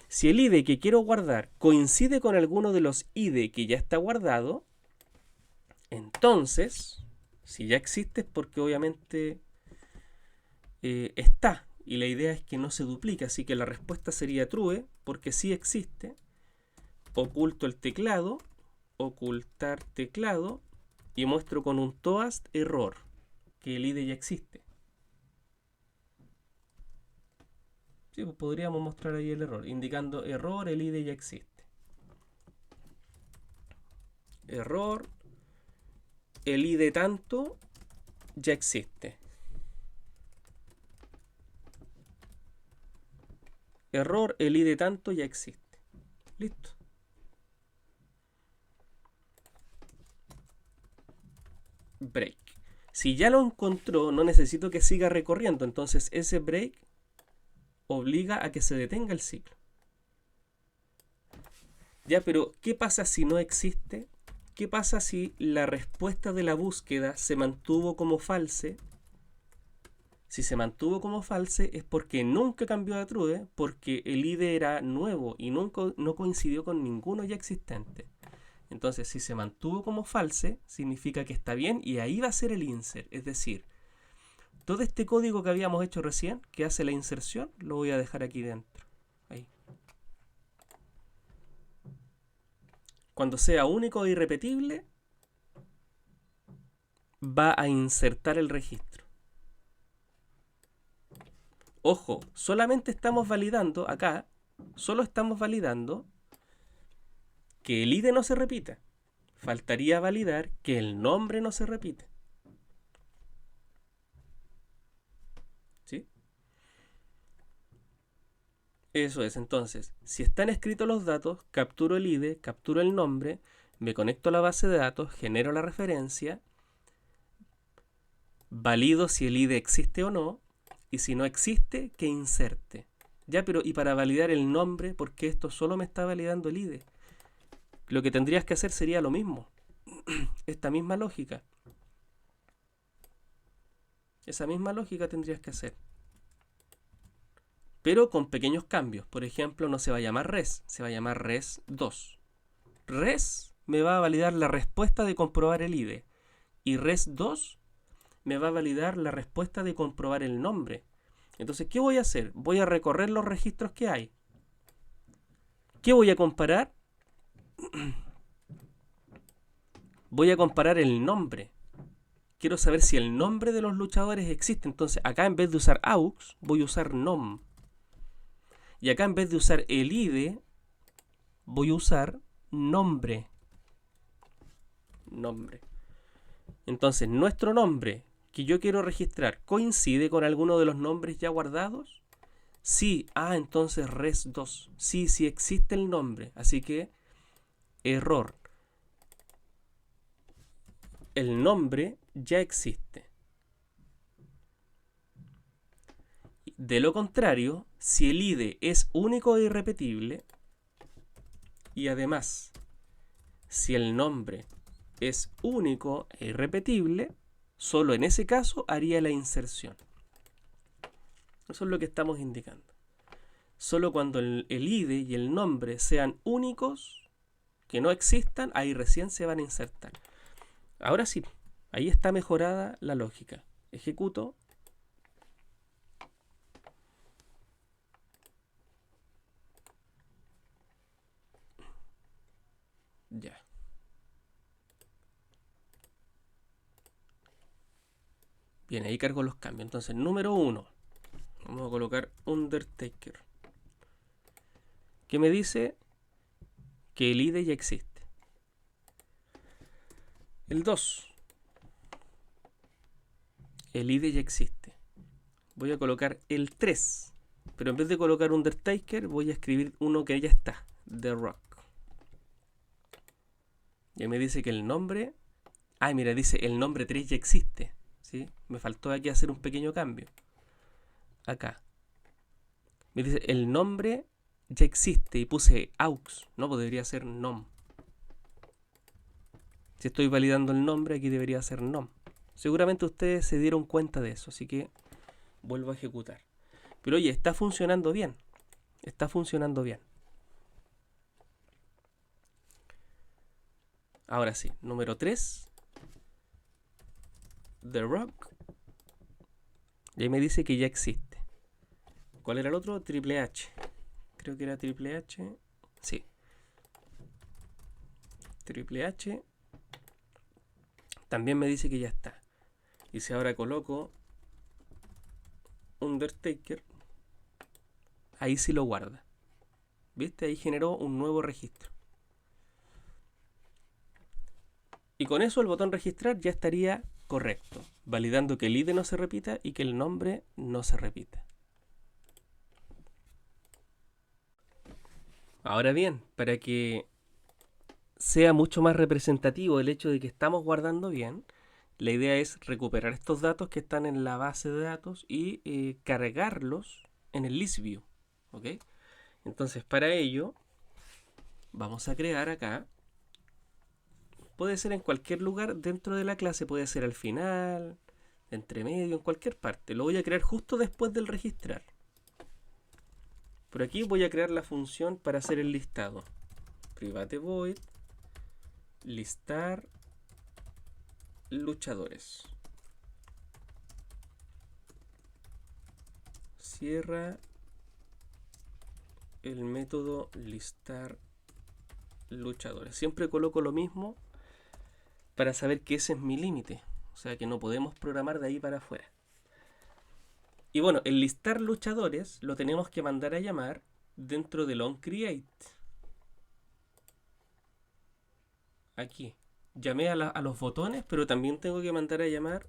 si el id que quiero guardar coincide con alguno de los id que ya está guardado, entonces, si ya existe es porque obviamente está. Y la idea es que no se duplique, así que la respuesta sería true, porque sí existe. Oculto el teclado, ocultar teclado, y muestro con un toast error, que el id ya existe. Sí, pues podríamos mostrar ahí el error, indicando error, el id ya existe. Error, el id tanto ya existe. Error, el id tanto ya existe. Listo. Break. Si ya lo encontró, no necesito que siga recorriendo. Entonces ese break obliga a que se detenga el ciclo. Ya, pero ¿qué pasa si no existe? ¿Qué pasa si la respuesta de la búsqueda se mantuvo como false? Si se mantuvo como false es porque nunca cambió a true, porque el id era nuevo y nunca no coincidió con ninguno ya existente. Entonces, si se mantuvo como false, significa que está bien y ahí va a ser el insert. Es decir, todo este código que habíamos hecho recién, que hace la inserción, lo voy a dejar aquí dentro. Ahí. Cuando sea único e irrepetible, va a insertar el registro. Ojo, solamente estamos validando acá, solo estamos validando que el id no se repita. Faltaría validar que el nombre no se repite. ¿Sí? Eso es, entonces, si están escritos los datos, capturo el id, capturo el nombre, me conecto a la base de datos, genero la referencia, valido si el id existe o no, Y si no existe, que inserte. Ya, pero y para validar el nombre, porque esto solo me está validando el ID. Lo que tendrías que hacer sería lo mismo. Esta misma lógica. Esa misma lógica tendrías que hacer. Pero con pequeños cambios. Por ejemplo, no se va a llamar res, se va a llamar res2. Res me va a validar la respuesta de comprobar el ID. Y res2 me va a validar la respuesta de comprobar el nombre. Entonces, ¿qué voy a hacer? Voy a recorrer los registros que hay. ¿Qué voy a comparar? Voy a comparar el nombre. Quiero saber si el nombre de los luchadores existe. Entonces, acá en vez de usar aux, voy a usar nom. Y acá en vez de usar el ID, voy a usar nombre. Nombre. Entonces, nuestro nombre que yo quiero registrar coincide con alguno de los nombres ya guardados. Sí, entonces res2. Sí existe el nombre. Así que, error. El nombre ya existe. De lo contrario, si el ID es único e irrepetible, y además, si el nombre es único e irrepetible, solo en ese caso haría la inserción. Eso es lo que estamos indicando. Solo cuando el ID y el nombre sean únicos, que no existan, ahí recién se van a insertar. Ahora sí, ahí está mejorada la lógica. Ejecuto. Ya. Bien, ahí cargo los cambios. Entonces, número 1. Vamos a colocar Undertaker. Que me dice que el ID ya existe. El 2. El ID ya existe. Voy a colocar el 3. Pero en vez de colocar Undertaker, voy a escribir uno que ya está. The Rock. Y me dice que el nombre... mira, dice el nombre 3 ya existe. ¿Sí? Me faltó aquí hacer un pequeño cambio. Acá. Me dice el nombre ya existe y puse aux. No, debería ser nom. Si estoy validando el nombre, aquí debería ser nom. Seguramente ustedes se dieron cuenta de eso, así que vuelvo a ejecutar. Pero oye, está funcionando bien. Está funcionando bien. Ahora sí, número 3. The Rock. Y ahí me dice que ya existe. ¿Cuál era el otro? Triple H. Creo que era Triple H. Sí. Triple H. También me dice que ya está. Y si ahora coloco Undertaker, ahí sí lo guarda. ¿Viste? Ahí generó un nuevo registro. Y con eso el botón registrar ya estaría correcto, validando que el ID no se repita y que el nombre no se repita. Ahora bien, para que sea mucho más representativo el hecho de que estamos guardando bien, la idea es recuperar estos datos que están en la base de datos y cargarlos en el list view. ¿Ok? Entonces, para ello, vamos a crear acá. Puede ser en cualquier lugar dentro de la clase, puede ser al final, entre medio, en cualquier parte. Lo voy a crear justo después del registrar. Por aquí voy a crear la función para hacer el listado. Private void listar luchadores. Cierra el método listar luchadores. Siempre coloco lo mismo para saber que ese es mi límite. O sea que no podemos programar de ahí para afuera. Y bueno, el listar luchadores lo tenemos que mandar a llamar dentro del onCreate. Aquí. Llamé a los botones, pero también tengo que mandar a llamar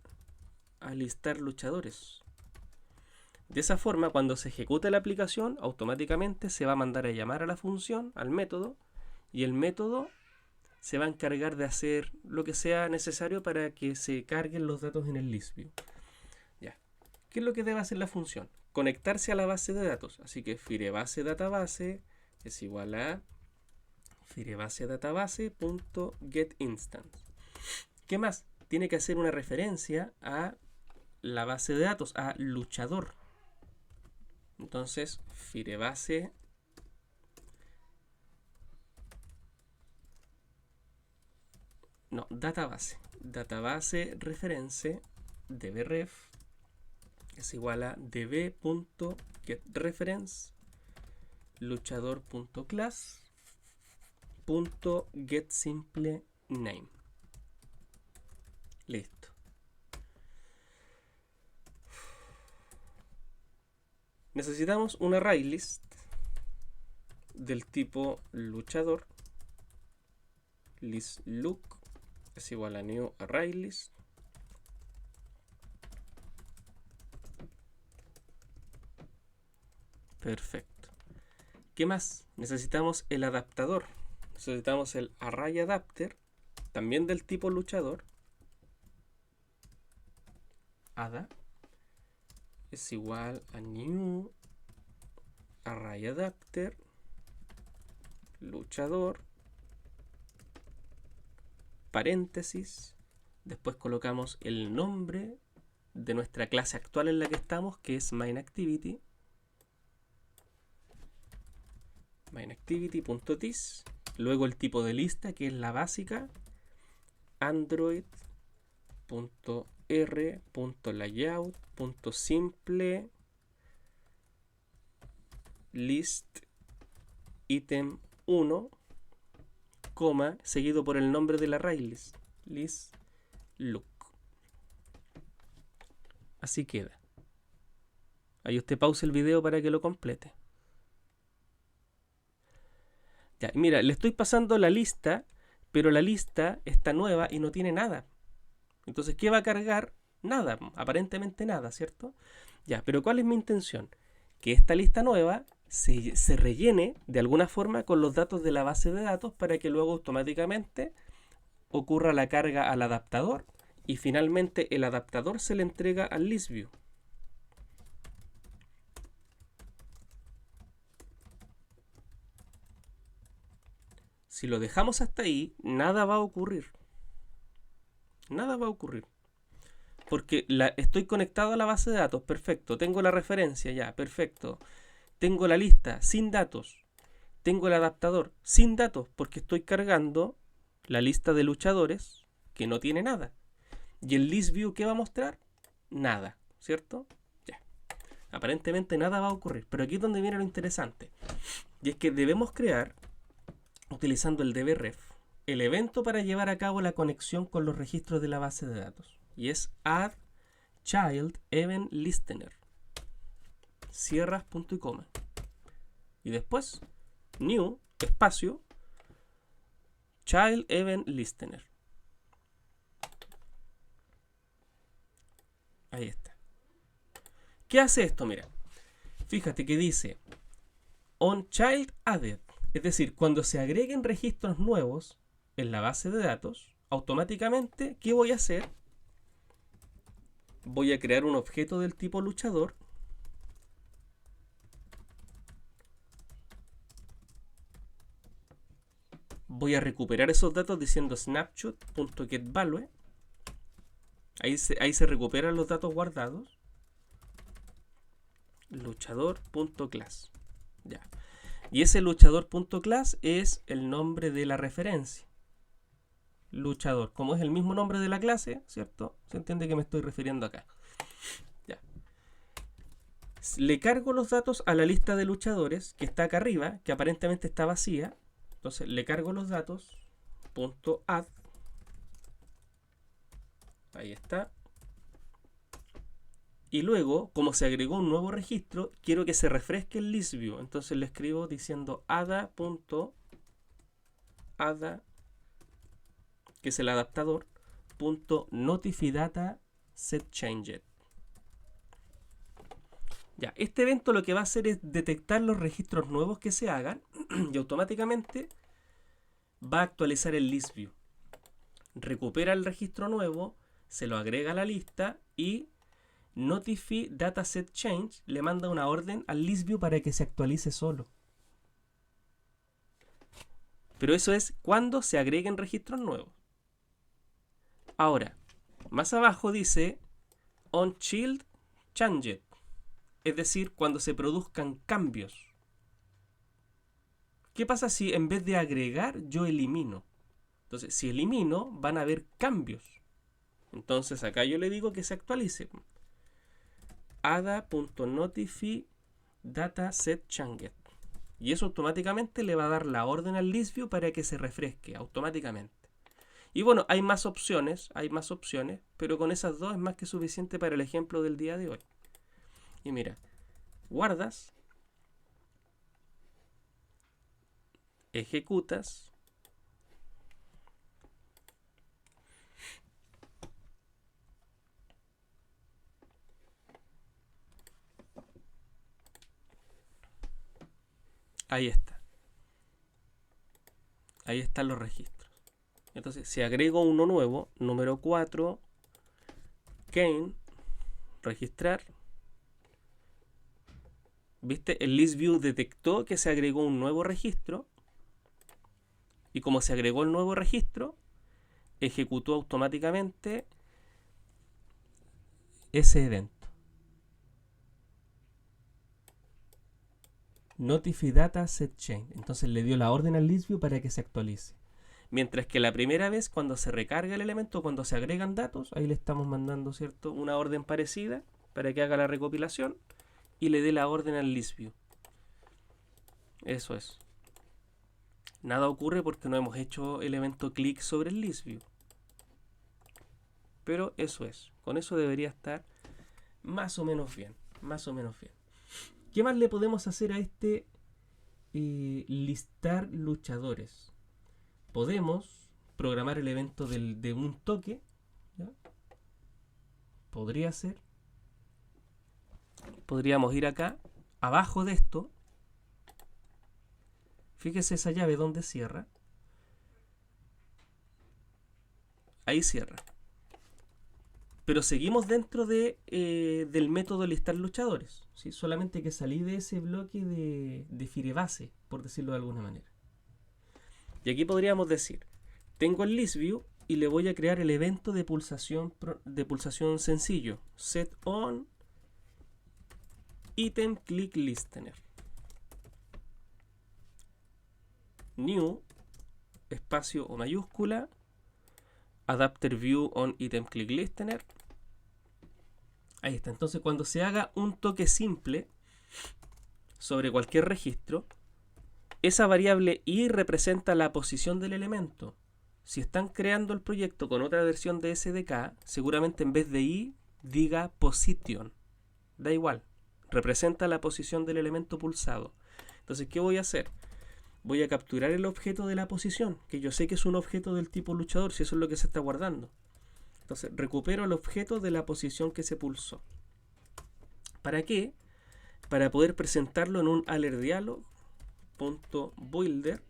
a listar luchadores. De esa forma, cuando se ejecuta la aplicación, automáticamente se va a mandar a llamar a la función, al método, y el método se va a encargar de hacer lo que sea necesario para que se carguen los datos en el list view. Ya. ¿Qué es lo que debe hacer la función? Conectarse a la base de datos. Así que firebase database es igual a firebase database.getInstance. ¿Qué más? Tiene que hacer una referencia a la base de datos, a luchador. Entonces, firebase database reference dbref es igual a db.getReference luchador.class.getSimpleName. Listo. Necesitamos un ArrayList del tipo luchador. ListLook es igual a new ArrayList. Perfecto. ¿Qué más? Necesitamos el adaptador. Necesitamos el ArrayAdapter, también del tipo luchador. Ada es igual a new ArrayAdapter luchador, paréntesis, después colocamos el nombre de nuestra clase actual en la que estamos, que es MainActivity, MainActivity.tis, luego el tipo de lista, que es la básica, Android.r.layout.simple list item 1, coma, seguido por el nombre del ArrayList, listLook. Así queda. Ahí usted pausa el video para que lo complete. Ya, mira, le estoy pasando la lista, pero la lista está nueva y no tiene nada. Entonces, ¿qué va a cargar? Nada, aparentemente nada, ¿cierto? Ya, pero ¿cuál es mi intención? Que esta lista nueva se rellene de alguna forma con los datos de la base de datos para que luego automáticamente ocurra la carga al adaptador y finalmente el adaptador se le entrega al ListView. Si lo dejamos hasta ahí, nada va a ocurrir. Nada va a ocurrir. Porque estoy conectado a la base de datos, perfecto. Tengo la referencia, ya, perfecto. Tengo la lista sin datos. Tengo el adaptador sin datos porque estoy cargando la lista de luchadores que no tiene nada. ¿Y el ListView qué va a mostrar? Nada, ¿cierto? Ya. Aparentemente nada va a ocurrir. Pero aquí es donde viene lo interesante. Y es que debemos crear, utilizando el dbref, el evento para llevar a cabo la conexión con los registros de la base de datos. Y es add child event listener. Cierras punto y coma. Y después, new, espacio, child event listener. Ahí está. ¿Qué hace esto? Mira, fíjate que dice on child added. Es decir, cuando se agreguen registros nuevos en la base de datos, automáticamente, ¿qué voy a hacer? Voy a crear un objeto del tipo luchador. Voy a recuperar esos datos diciendo snapshot.getValue. Ahí se recuperan los datos guardados. Luchador.class. Ya. Y ese luchador.class es el nombre de la referencia. Luchador. Como es el mismo nombre de la clase, ¿cierto? Se entiende que me estoy refiriendo acá. Ya. Le cargo los datos a la lista de luchadores que está acá arriba, que aparentemente está vacía. Entonces le cargo los datos. .add. Ahí está. Y luego, como se agregó un nuevo registro, quiero que se refresque el ListView. Entonces le escribo diciendo ada, que es el adaptador, .notifyData setChanged. Ya, este evento lo que va a hacer es detectar los registros nuevos que se hagan y automáticamente va a actualizar el ListView. Recupera el registro nuevo, se lo agrega a la lista y Notify dataset change le manda una orden al ListView para que se actualice solo. Pero eso es cuando se agreguen registros nuevos. Ahora, más abajo dice onChild changed, es decir, cuando se produzcan cambios. ¿Qué pasa si en vez de agregar yo elimino? Entonces, si elimino, van a haber cambios. Entonces, acá yo le digo que se actualice. ada.notify dataset changed. Y eso automáticamente le va a dar la orden al ListView para que se refresque automáticamente. Y bueno, hay más opciones, pero con esas dos es más que suficiente para el ejemplo del día de hoy. Y mira, guardas, ejecutas, ahí está. Ahí están los registros. Entonces, si agrego uno nuevo, número 4, Kane, registrar. ¿Viste? El ListView detectó que se agregó un nuevo registro. Y como se agregó el nuevo registro, ejecutó automáticamente ese evento. Notify data set change. Entonces le dio la orden al ListView para que se actualice. Mientras que la primera vez, cuando se recarga el elemento, cuando se agregan datos, ahí le estamos mandando, ¿cierto?, una orden parecida para que haga la recopilación y le dé la orden al ListView. Eso es. Nada ocurre porque no hemos hecho el evento click sobre el ListView. Pero eso es. Con eso debería estar más o menos bien. Más o menos bien. ¿Qué más le podemos hacer a este listar luchadores? Podemos programar el evento de un toque. ¿Ya? Podría ser. Podríamos ir acá, abajo de esto. Fíjese esa llave donde cierra. Ahí cierra. Pero seguimos dentro del método listar luchadores, ¿sí? Solamente que salí de ese bloque de Firebase, por decirlo de alguna manera. Y aquí podríamos decir, tengo el ListView y le voy a crear el evento de pulsación sencillo. Set on item click listener. New, espacio o mayúscula, adapter view on item click listener. Ahí está. Entonces, cuando se haga un toque simple sobre cualquier registro, esa variable i representa la posición del elemento. Si están creando el proyecto con otra versión de SDK, seguramente en vez de i diga position. Da igual. Representa la posición del elemento pulsado. Entonces, ¿qué voy a hacer? Voy a capturar el objeto de la posición, que yo sé que es un objeto del tipo luchador, si eso es lo que se está guardando. Entonces, recupero el objeto de la posición que se pulsó. ¿Para qué? Para poder presentarlo en un alertdialog.builder.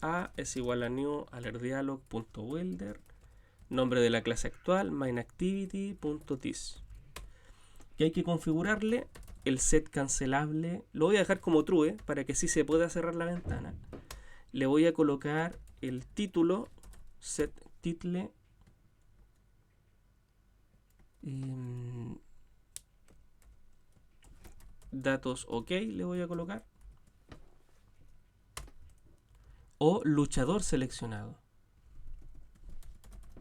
A es igual a new alertdialog.builder. Nombre de la clase actual, mainActivity.tis. Que hay que configurarle el set cancelable. Lo voy a dejar como true para que sí se pueda cerrar la ventana. Le voy a colocar el título set title datos ok le voy a colocar, o luchador seleccionado.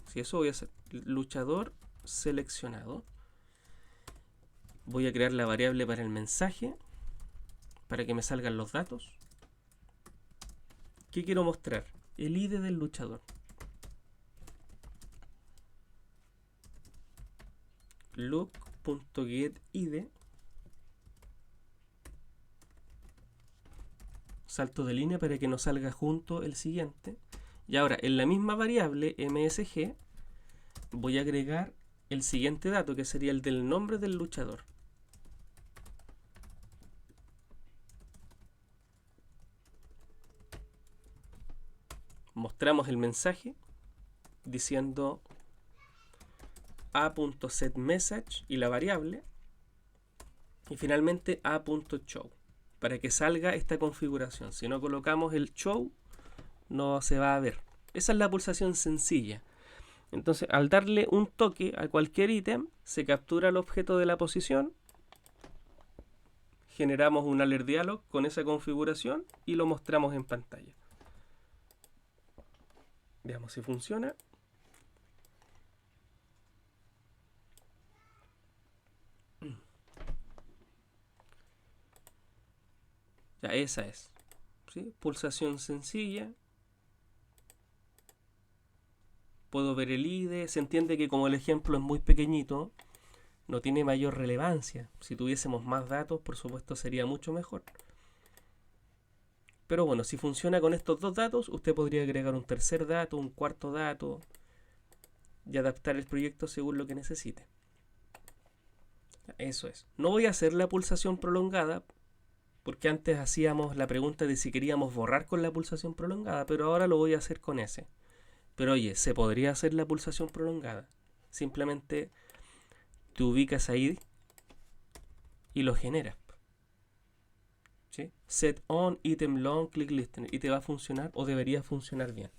Si eso voy a hacer, luchador seleccionado. Voy a crear la variable para el mensaje para que me salgan los datos. ¿Qué quiero mostrar? El ID del luchador. Look.getID. Salto de línea para que nos salga junto el siguiente. Y ahora en la misma variable msg voy a agregar el siguiente dato, que sería el del nombre del luchador. Mostramos el mensaje diciendo a.setMessage y la variable, y finalmente a.show, para que salga esta configuración. Si no colocamos el show, no se va a ver. Esa es la pulsación sencilla. Entonces, al darle un toque a cualquier ítem, se captura el objeto de la posición, generamos un alert dialog con esa configuración y lo mostramos en pantalla. Veamos si funciona. Ya, esa es. ¿Sí? Pulsación sencilla. Puedo ver el ID. Se entiende que como el ejemplo es muy pequeñito, no tiene mayor relevancia. Si tuviésemos más datos, por supuesto, sería mucho mejor. Pero bueno, si funciona con estos dos datos, usted podría agregar un tercer dato, un cuarto dato y adaptar el proyecto según lo que necesite. Eso es. No voy a hacer la pulsación prolongada, porque antes hacíamos la pregunta de si queríamos borrar con la pulsación prolongada, pero ahora lo voy a hacer con ese. Pero oye, se podría hacer la pulsación prolongada. Simplemente te ubicas ahí y lo generas. ¿Sí? Set on item long click listener y te va a funcionar, o debería funcionar bien.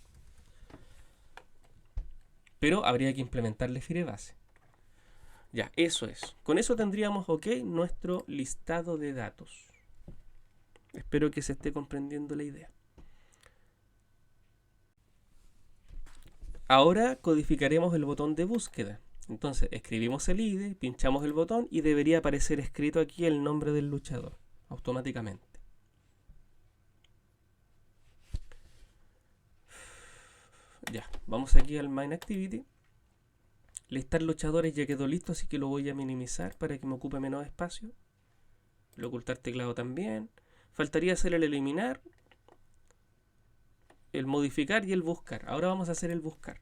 Pero habría que implementarle Firebase. Ya, eso es. Con eso tendríamos ok nuestro listado de datos. Espero que se esté comprendiendo la idea. Ahora codificaremos el botón de búsqueda. Entonces escribimos el ID, pinchamos el botón y debería aparecer escrito aquí el nombre del luchador automáticamente. Ya, vamos aquí al Main Activity. Listar luchadores ya quedó listo, así que lo voy a minimizar para que me ocupe menos espacio. El ocultar teclado también. Faltaría hacer el eliminar, el modificar y el buscar. Ahora vamos a hacer el buscar.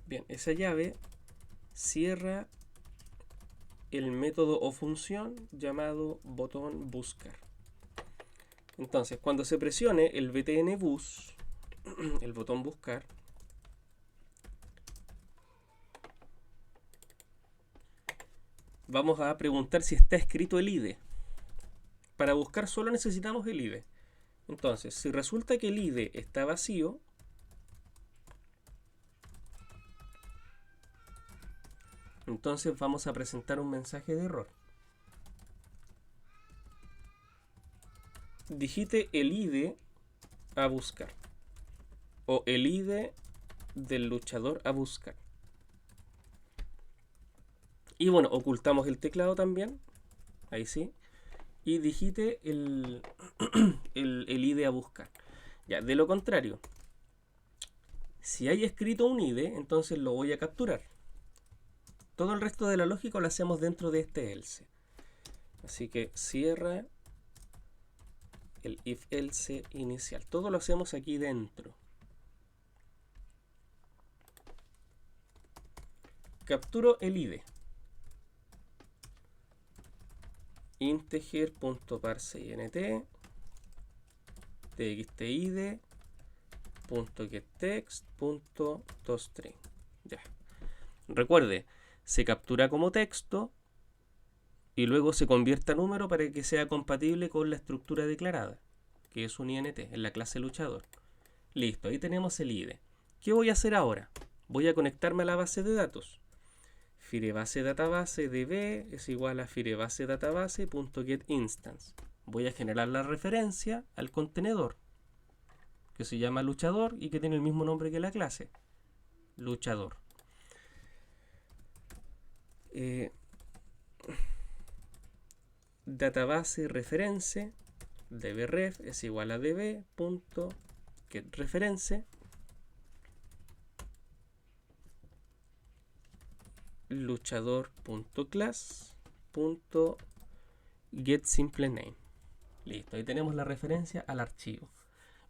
Bien, esa llave cierra el método o función llamado botón buscar. Entonces, cuando se presione el btn bus, el botón buscar, vamos a preguntar si está escrito el ID. Para buscar solo necesitamos el ID. Entonces, si resulta que el ID está vacío, entonces vamos a presentar un mensaje de error. Digite el ID a buscar, o el ID del luchador a buscar. Y bueno, ocultamos el teclado también, ahí sí, y digite el ID a buscar. Ya, de lo contrario, si hay escrito un ID, entonces lo voy a capturar. Todo el resto de la lógica lo hacemos dentro de este else. Así que cierra el if else inicial. Todo lo hacemos aquí dentro. Capturo el ID. Integer.parseInt txtid.getText.toString. Ya. Recuerde, se captura como texto y luego se convierte a número para que sea compatible con la estructura declarada, que es un int en la clase luchador. Listo, ahí tenemos el ID. ¿Qué voy a hacer ahora? Voy a conectarme a la base de datos. Firebase database db es igual a firebase database.getInstance. Voy a generar la referencia al contenedor, que se llama luchador y que tiene el mismo nombre que la clase, luchador. Database reference dbref es igual a db.getReference luchador.class.getSimpleName. Listo, ahí tenemos la referencia al archivo.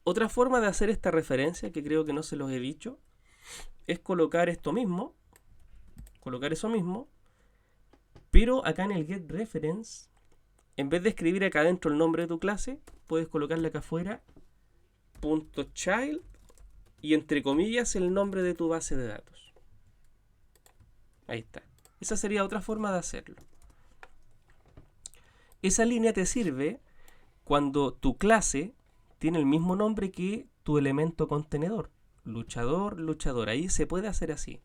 Otra forma de hacer esta referencia, que creo que no se los he dicho, es colocar esto mismo, colocar eso mismo, pero acá en el getReference, en vez de escribir acá adentro el nombre de tu clase, puedes colocarle acá afuera .child y entre comillas el nombre de tu base de datos. Ahí está. Esa sería otra forma de hacerlo. Esa línea te sirve cuando tu clase tiene el mismo nombre que tu elemento contenedor. Luchador, luchador. Ahí se puede hacer así.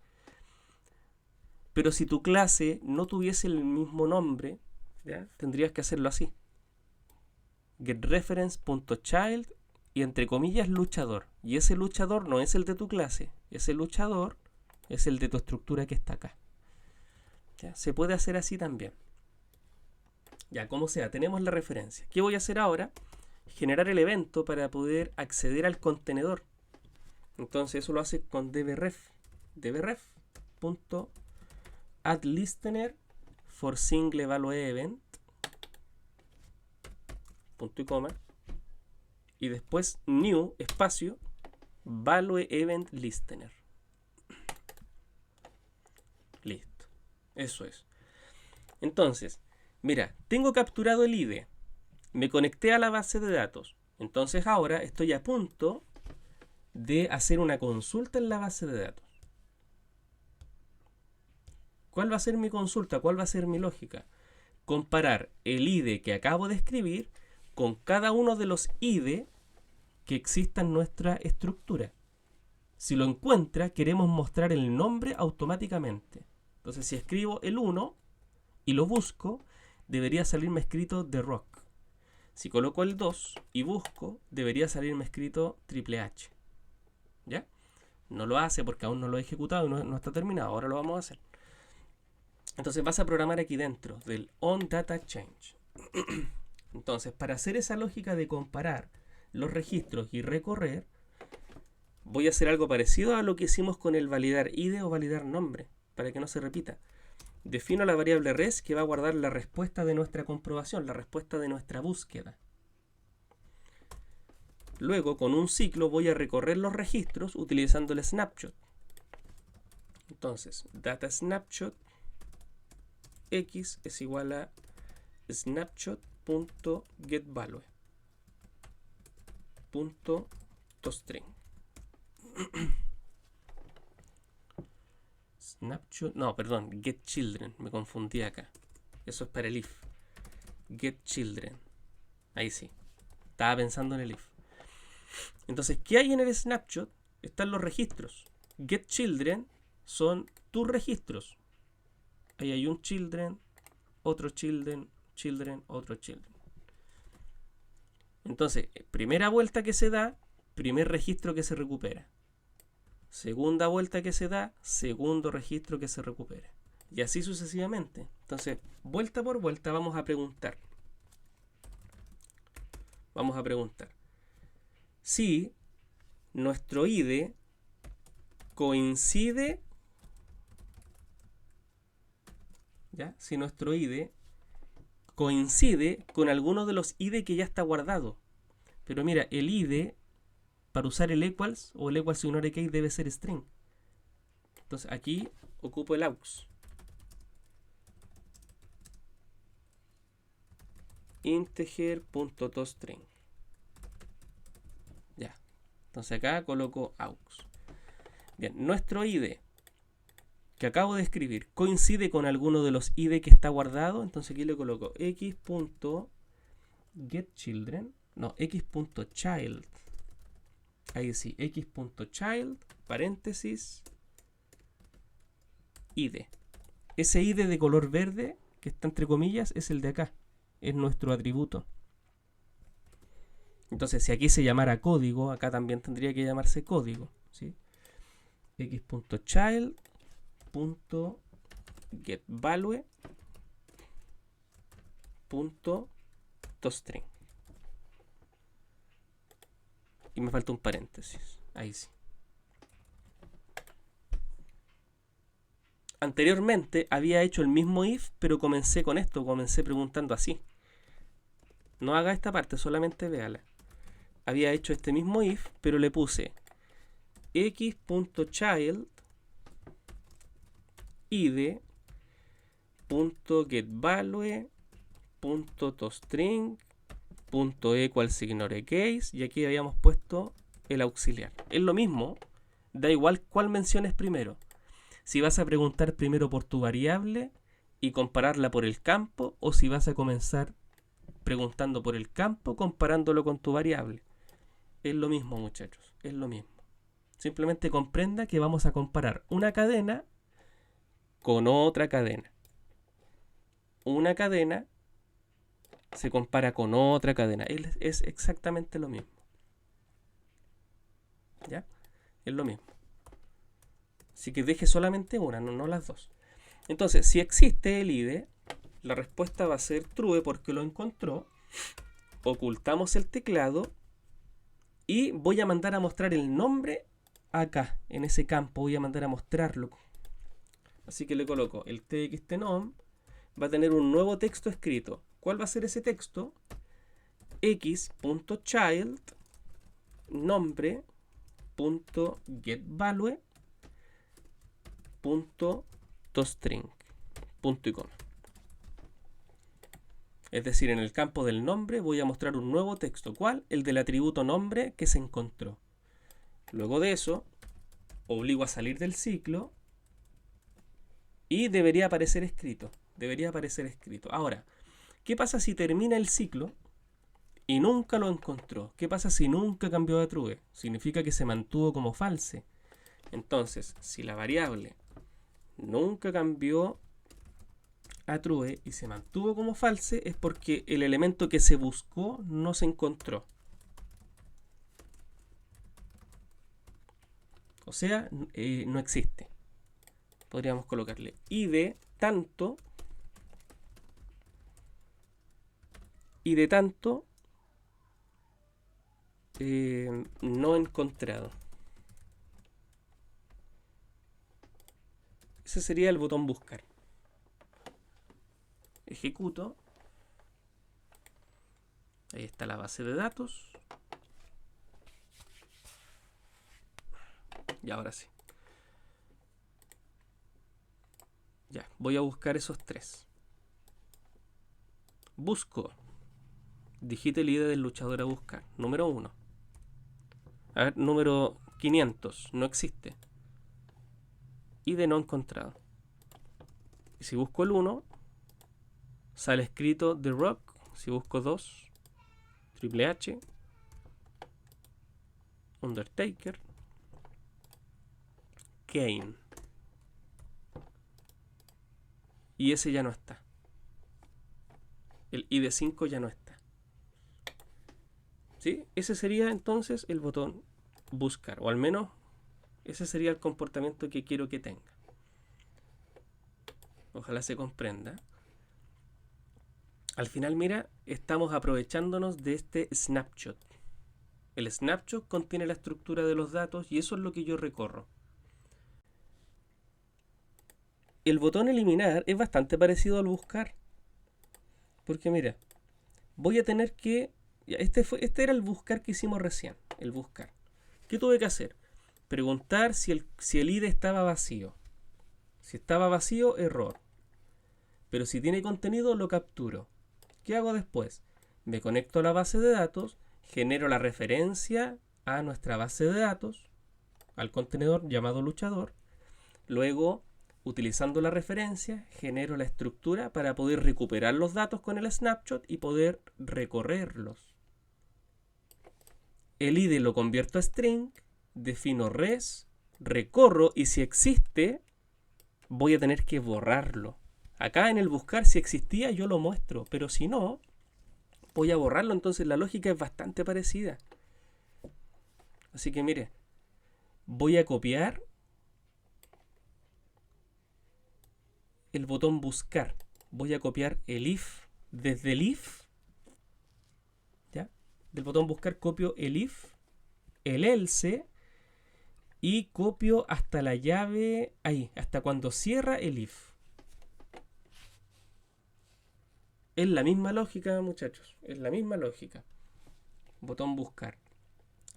Pero si tu clase no tuviese el mismo nombre, ¿ya? Tendrías que hacerlo así. getReference.child y entre comillas luchador. Y ese luchador no es el de tu clase. Ese luchador es el de tu estructura que está acá. ¿Ya? Se puede hacer así también. Ya, como sea, tenemos la referencia. ¿Qué voy a hacer ahora? Generar el evento para poder acceder al contenedor. Entonces eso lo hace con dbref. dbref.addListener for single evaluate event. Punto y coma. Y después new espacio value event listener. Listo. Eso es. Entonces, mira, tengo capturado el ID. Me conecté a la base de datos. Entonces ahora estoy a punto de hacer una consulta en la base de datos. ¿Cuál va a ser mi consulta? ¿Cuál va a ser mi lógica? Comparar el ID que acabo de escribir con cada uno de los ID que exista en nuestra estructura. Si lo encuentra, queremos mostrar el nombre automáticamente. Entonces, si escribo el 1 y lo busco, debería salirme escrito The Rock. Si coloco el 2 y busco, debería salirme escrito Triple H. ¿Ya? No lo hace porque aún no lo he ejecutado y no está terminado. Ahora lo vamos a hacer. Entonces vas a programar aquí dentro del onDataChange. Entonces, para hacer esa lógica de comparar los registros y recorrer, voy a hacer algo parecido a lo que hicimos con el validar ID o validar nombre, para que no se repita. Defino la variable res que va a guardar la respuesta de nuestra comprobación, la respuesta de nuestra búsqueda. Luego, con un ciclo, voy a recorrer los registros utilizando el snapshot. Entonces, data snapshot x es igual a snapshot.getValue .toString. Snapshot, no, perdón, getChildren, me confundí acá. Eso es para el if. getChildren. Ahí sí. Estaba pensando en el if. Entonces, ¿qué hay en el snapshot? Están los registros. getChildren son tus registros. Ahí hay un children, otro children, otro children. Entonces, primera vuelta que se da, primer registro que se recupera. Segunda vuelta que se da, segundo registro que se recupera. Y así sucesivamente. Entonces, vuelta por vuelta vamos a preguntar. Vamos a preguntar si nuestro ID coincide, ¿ya? Si nuestro ID coincide con alguno de los ID que ya está guardado. Pero mira, el ID, para usar el equals o el equals ignore case, debe ser string. Entonces aquí ocupo el aux. integer.toString. Ya. Entonces acá coloco aux. Bien, nuestro ID que acabo de escribir coincide con alguno de los ID que está guardado. Entonces aquí le coloco x.getChildren. No, x.child. Ahí sí, x.child, paréntesis, ID. Ese ID de color verde, que está entre comillas, es el de acá. Es nuestro atributo. Entonces, si aquí se llamara código, acá también tendría que llamarse código, ¿sí? x.child.getValue.toString. Y me falta un paréntesis. Ahí sí. Anteriormente había hecho el mismo if, pero comencé con esto. Comencé preguntando así. No haga esta parte, solamente véala. Había hecho este mismo if, pero le puse x.child id.getValue.toString .equals ignore case y aquí habíamos puesto el auxiliar. Es lo mismo, da igual cuál menciones primero. Si vas a preguntar primero por tu variable y compararla por el campo, o si vas a comenzar preguntando por el campo comparándolo con tu variable. Es lo mismo, muchachos, es lo mismo. Simplemente comprenda que vamos a comparar una cadena con otra cadena. Una cadena se compara con otra cadena. Es exactamente lo mismo. ¿Ya? Es lo mismo. Así que deje solamente una, no las dos. Entonces, si existe el IDE, la respuesta va a ser true porque lo encontró. Ocultamos el teclado y voy a mandar a mostrar el nombre acá, en ese campo. Voy a mandar a mostrarlo. Así que le coloco el txtnom. Va a tener un nuevo texto escrito. ¿Cuál va a ser ese texto? x.child nombre.getValue.toString punto y coma. Es decir, en el campo del nombre voy a mostrar un nuevo texto. ¿Cuál? El del atributo nombre que se encontró. Luego de eso, obligo a salir del ciclo y debería aparecer escrito. Ahora, ¿qué pasa si termina el ciclo y nunca lo encontró? ¿Qué pasa si nunca cambió de true? Significa que se mantuvo como false. Entonces, si la variable nunca cambió a true y se mantuvo como false, es porque el elemento que se buscó no se encontró. O sea, no existe. Podríamos colocarle id tanto no encontrado. Ese sería el botón buscar. Ejecuto. Ahí está la base de datos. Y ahora sí. Ya, voy a buscar esos tres. Busco. Digite el ID del luchador a buscar. Número 1. A ver, número 500. No existe. ID no encontrado. Y si busco el 1, sale escrito The Rock. Si busco 2, Triple H, Undertaker, Kane. Y ese ya no está. El ID5 ya no está. ¿Sí? Ese sería entonces el botón buscar. O al menos ese sería el comportamiento que quiero que tenga. Ojalá se comprenda. Al final, mira, estamos aprovechándonos de este snapshot. El snapshot contiene la estructura de los datos y eso es lo que yo recorro. El botón eliminar es bastante parecido al buscar. Porque mira, voy a tener que... Este era el buscar que hicimos recién. El buscar. ¿Qué tuve que hacer? Preguntar si el ID estaba vacío. Si estaba vacío, error. Pero si tiene contenido, lo capturo. ¿Qué hago después? Me conecto a la base de datos, genero la referencia a nuestra base de datos, al contenedor llamado luchador. Luego, utilizando la referencia, genero la estructura para poder recuperar los datos con el snapshot y poder recorrerlos. El ID lo convierto a string, defino res, recorro y si existe, voy a tener que borrarlo. Acá en el buscar, si existía, yo lo muestro, pero si no, voy a borrarlo. Entonces la lógica es bastante parecida. Así que mire, voy a copiar el botón buscar. Voy a copiar el if. Desde el if, ¿ya? Del botón buscar copio el if, el else y copio hasta la llave ahí, hasta cuando cierra el if. Es la misma lógica, muchachos. Es la misma lógica. Botón buscar.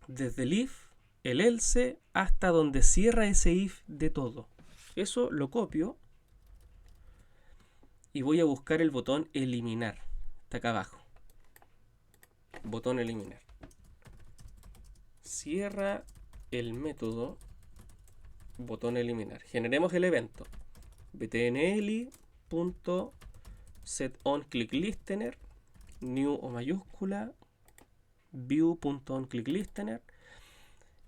Desde el if, el else, hasta donde cierra ese if de todo. Eso lo copio. Y voy a buscar el botón eliminar. Está acá abajo. Botón eliminar. cierra el método botón eliminar. Generemos el evento btnli.setOnClickListener new o mayúscula view.onClickListener,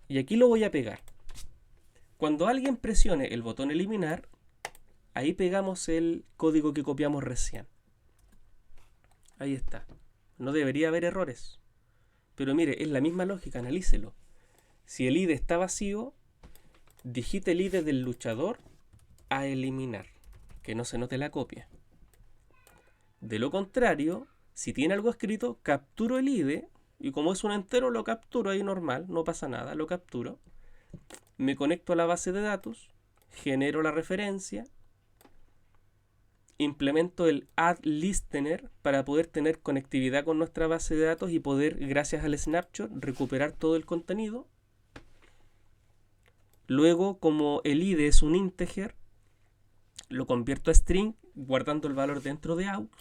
y aquí lo voy a pegar. Cuando alguien presione el botón eliminar, ahí pegamos el código que copiamos recién. Ahí está. No debería haber errores. Pero mire, es la misma lógica, analícelo. Si el ID está vacío, digite el ID del luchador a eliminar, que no se note la copia. De lo contrario, si tiene algo escrito, capturo el ID, y como es un entero, lo capturo ahí normal, no pasa nada, lo capturo. Me conecto a la base de datos, genero la referencia, implemento el add listener para poder tener conectividad con nuestra base de datos y poder, gracias al snapshot, recuperar todo el contenido. Luego, como el ID es un integer, lo convierto a string guardando el valor dentro de out.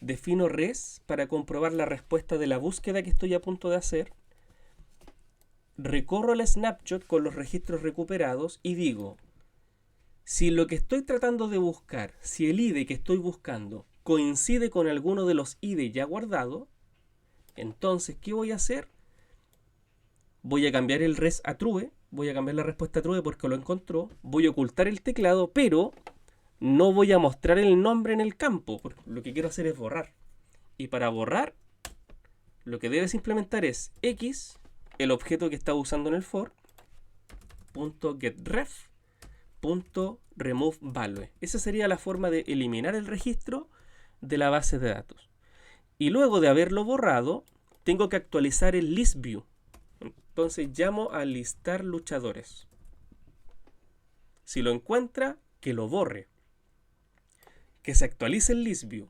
Defino res para comprobar la respuesta de la búsqueda que estoy a punto de hacer. Recorro el snapshot con los registros recuperados y digo, si lo que estoy tratando de buscar, si el ID que estoy buscando coincide con alguno de los ID ya guardados, entonces, ¿qué voy a hacer? Voy a cambiar el res a true, voy a cambiar la respuesta a true porque lo encontró, voy a ocultar el teclado, pero no voy a mostrar el nombre en el campo, porque lo que quiero hacer es borrar. Y para borrar, lo que debes implementar es x, el objeto que estaba usando en el for, .getRef, .removeValue. Esa sería la forma de eliminar el registro de la base de datos. Y luego de haberlo borrado, tengo que actualizar el listView. Entonces llamo a listar luchadores. Si lo encuentra, que lo borre. Que se actualice el listView.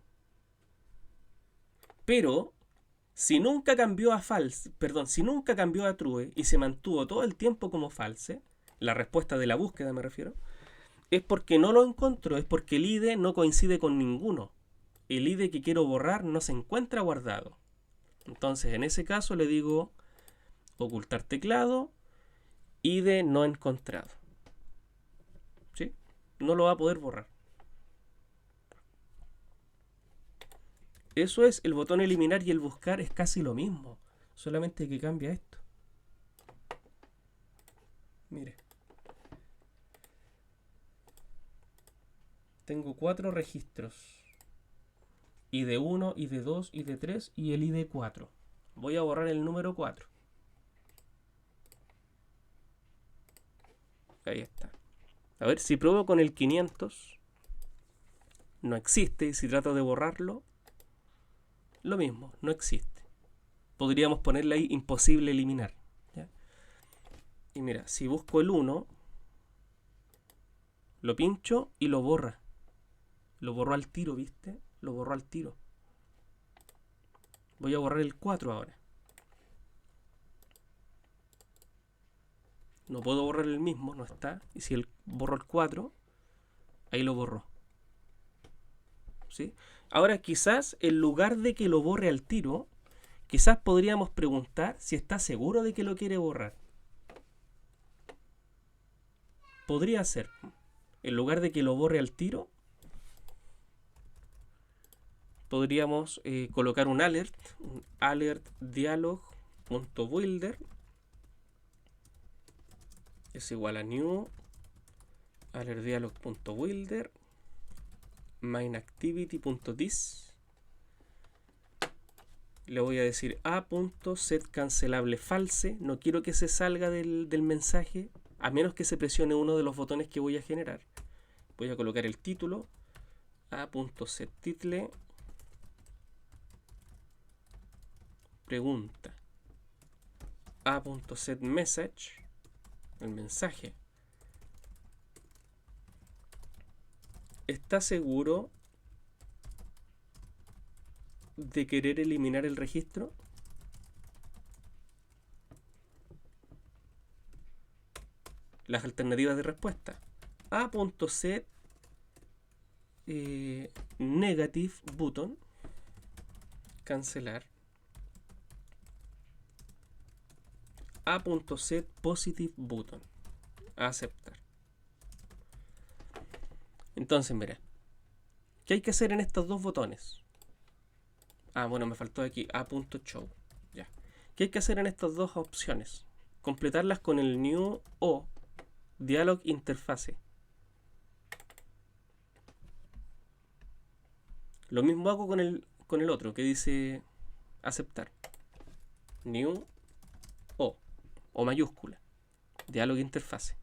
Pero si nunca cambió a false, si nunca cambió a true y se mantuvo todo el tiempo como false, la respuesta de la búsqueda me refiero, es porque no lo encontró, es porque el ID no coincide con ninguno. El ID que quiero borrar no se encuentra guardado. Entonces en ese caso le digo ocultar teclado, ID no encontrado. ¿Sí? No lo va a poder borrar. Eso es, el botón eliminar y el buscar es casi lo mismo, solamente que cambia esto. Mire. Tengo 4 registros. ID1, ID2, ID3 y el ID4. Voy a borrar el número 4. Ahí está. A ver, si pruebo con el 500, no existe. Y si trato de borrarlo, lo mismo, no existe. Podríamos ponerle ahí imposible eliminar. ¿Ya? Y mira, si busco el 1, lo pincho y lo borra. Lo borró al tiro, ¿viste? Lo borró al tiro. Voy a borrar el 4 ahora. No puedo borrar el mismo, no está. Y si borro el 4, ahí lo borró. ¿Sí? Ahora quizás en lugar de que lo borre al tiro, quizás podríamos preguntar si está seguro de que lo quiere borrar. Podría ser. En lugar de que lo borre al tiro, podríamos colocar un alert dialog.builder es igual a new alert dialog.builder mainActivity.this. Le voy a decir a.setCancelable false. No quiero que se salga del mensaje a menos que se presione uno de los botones que voy a generar. Voy a colocar el título a.setTitle pregunta a.setMessage, el mensaje. ¿Está seguro de querer eliminar el registro? Las alternativas de respuesta. A.set negative button, cancelar. a.setPositiveButton. A aceptar. Entonces, mira, ¿qué hay que hacer en estos dos botones? Ah, bueno, me faltó aquí a.show. Ya. ¿Qué hay que hacer en estas dos opciones? Completarlas con el new o dialog interface. Lo mismo hago con el otro que dice aceptar. New o mayúscula. Dialog interface.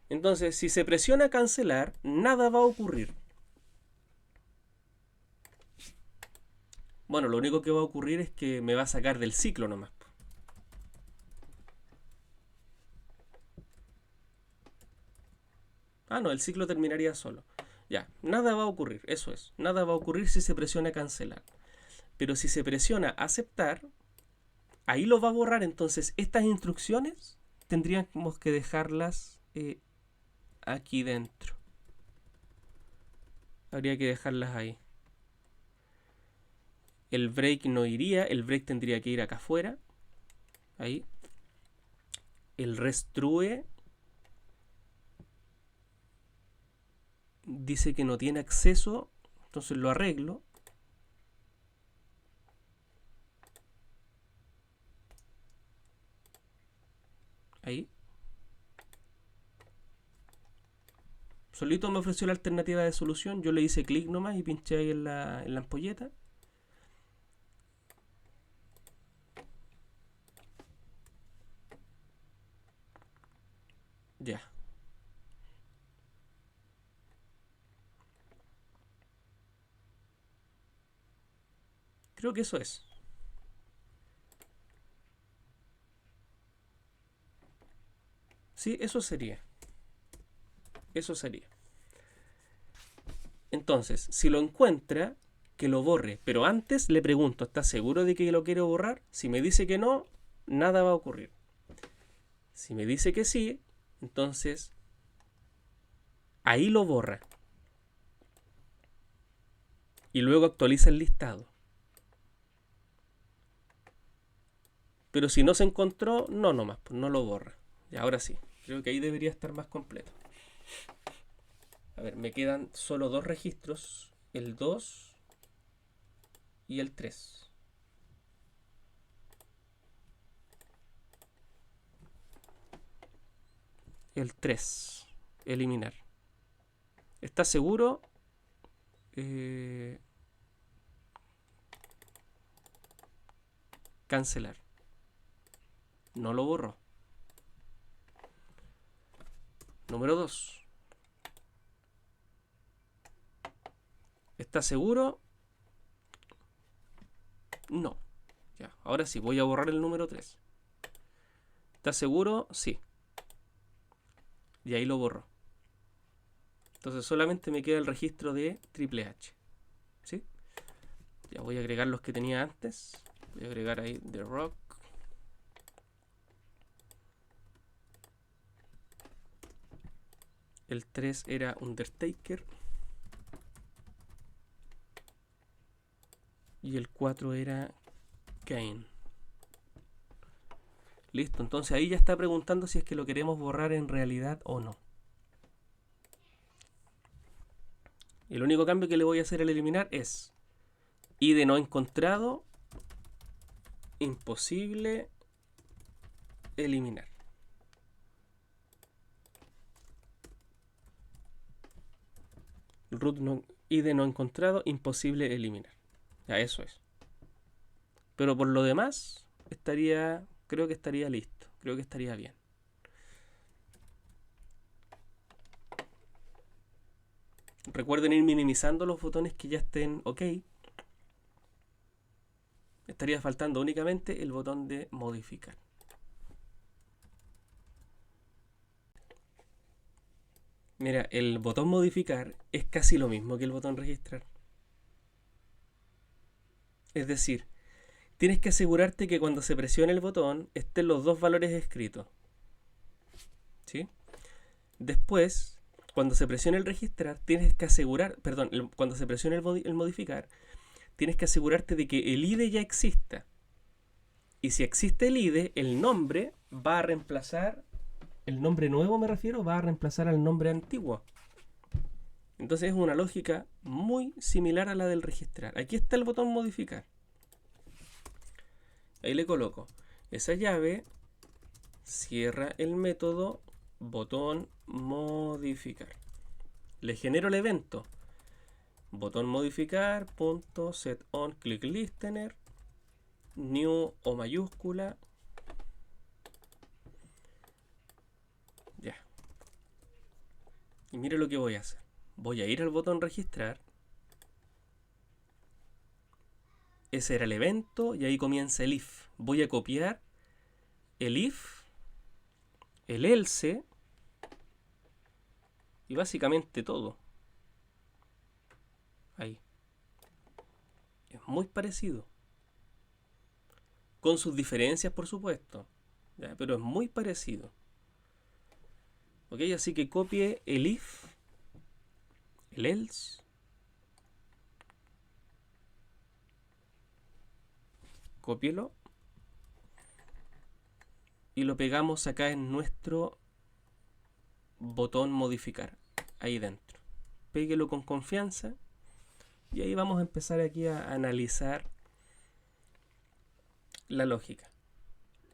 Entonces, si se presiona cancelar, nada va a ocurrir. Bueno, lo único que va a ocurrir es que me va a sacar del ciclo nomás. Ah, no, el ciclo terminaría solo. Ya, nada va a ocurrir, eso es. Nada va a ocurrir si se presiona cancelar. Pero si se presiona aceptar, ahí lo va a borrar. Entonces, estas instrucciones tendríamos que dejarlas aquí dentro. Habría que dejarlas ahí. El break no iría, el break tendría que ir acá afuera. Ahí. El rest true dice que no tiene acceso, entonces lo arreglo. Ahí. Solito me ofreció la alternativa de solución. Yo le hice clic nomás y pinché ahí en la ampolleta. Ya. Creo que eso es. Sí, eso sería. Eso sería. Entonces, si lo encuentra, que lo borre. Pero antes le pregunto, ¿estás seguro de que lo quiero borrar? Si me dice que no, nada va a ocurrir. Si me dice que sí, entonces ahí lo borra. Y luego actualiza el listado. Pero si no se encontró, no nomás, pues no lo borra. Y ahora sí, creo que ahí debería estar más completo. A ver, me quedan solo dos registros, el 2 y el 3. El 3, eliminar. ¿Estás seguro? Cancelar. No lo borró. Número 2. ¿Estás seguro? No. Ya, ahora sí, voy a borrar el número 3. ¿Estás seguro? Sí. Y ahí lo borro. Entonces solamente me queda el registro de Triple H. ¿Sí? Ya voy a agregar los que tenía antes. Voy a agregar ahí The Rock. El 3 era Undertaker. Y el 4 era Kane. Listo, entonces ahí ya está preguntando si es que lo queremos borrar en realidad o no. El único cambio que le voy a hacer al eliminar es ID no encontrado, imposible eliminar. Root no, ID no encontrado, imposible eliminar. Ya, eso es. Pero por lo demás, creo que estaría listo. Creo que estaría bien. Recuerden ir minimizando los botones que ya estén ok. Estaría faltando únicamente el botón de modificar. Mira, el botón modificar es casi lo mismo que el botón registrar. Es decir, tienes que asegurarte que cuando se presione el botón estén los dos valores escritos. ¿Sí? Después, cuando se presione el registrar, tienes que cuando se presione el modificar, tienes que asegurarte de que el ID ya exista. Y si existe el ID, el nombre va a reemplazar, el nombre nuevo me refiero, va a reemplazar al nombre antiguo. Entonces es una lógica muy similar a la del registrar. Aquí está el botón modificar. Ahí le coloco esa llave, cierra el método, botón modificar. Le genero el evento. Botón modificar, punto, set on, click listener, new o mayúscula. Ya. Y mire lo que voy a hacer. Voy a ir al botón registrar. Ese era el evento y ahí comienza el if. Voy a copiar el if, el else y básicamente todo. Ahí. Es muy parecido. Con sus diferencias, por supuesto. ¿Ya? Pero es muy parecido. Ok, así que copie el if, el else, cópielo y lo pegamos acá en nuestro botón modificar, ahí dentro. Péguelo con confianza y ahí vamos a empezar aquí a analizar la lógica.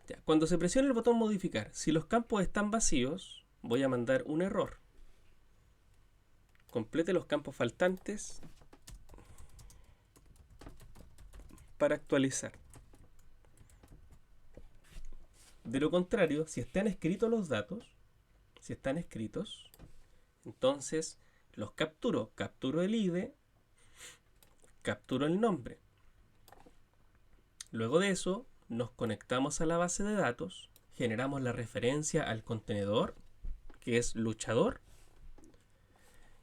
Ya, cuando se presiona el botón modificar, si los campos están vacíos, voy a mandar un error. Complete los campos faltantes para actualizar. De lo contrario, si están escritos los datos, entonces los capturo. Capturo el ID, capturo el nombre. Luego de eso, nos conectamos a la base de datos, generamos la referencia al contenedor, que es luchador,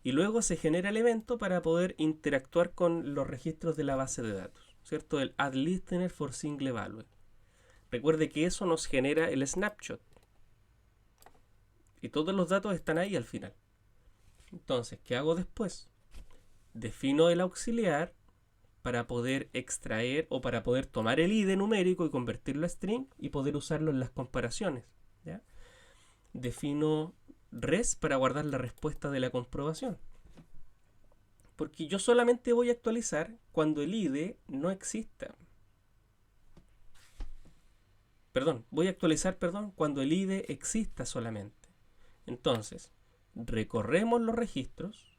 y luego se genera el evento para poder interactuar con los registros de la base de datos, ¿cierto? El add listener for single value. Recuerde que eso nos genera el snapshot. Y todos los datos están ahí al final. Entonces, ¿qué hago después? Defino el auxiliar para poder extraer o para poder tomar el ID numérico y convertirlo a string y poder usarlo en las comparaciones. ¿Ya? Defino res para guardar la respuesta de la comprobación. Porque yo solamente voy a actualizar cuando el ID no exista. Voy a actualizar, cuando el ID exista solamente. Entonces, recorremos los registros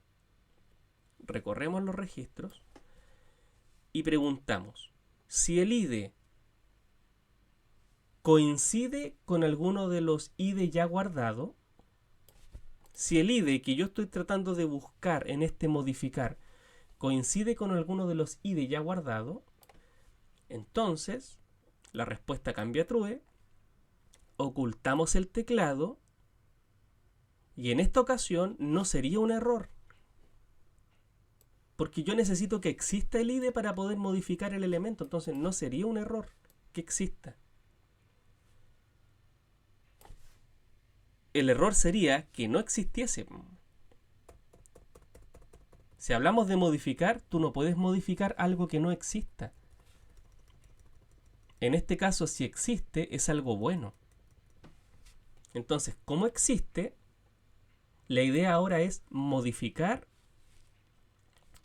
y preguntamos si el ID coincide con alguno de los ID ya guardado. Si el ID que yo estoy tratando de buscar en este modificar coincide con alguno de los ID ya guardado, entonces la respuesta cambia a true, ocultamos el teclado y en esta ocasión no sería un error, porque yo necesito que exista el ID para poder modificar el elemento, entonces no sería un error que exista. El error sería que no existiese. Si hablamos de modificar, tú no puedes modificar algo que no exista. En este caso, si existe, es algo bueno. Entonces, como existe, la idea ahora es modificar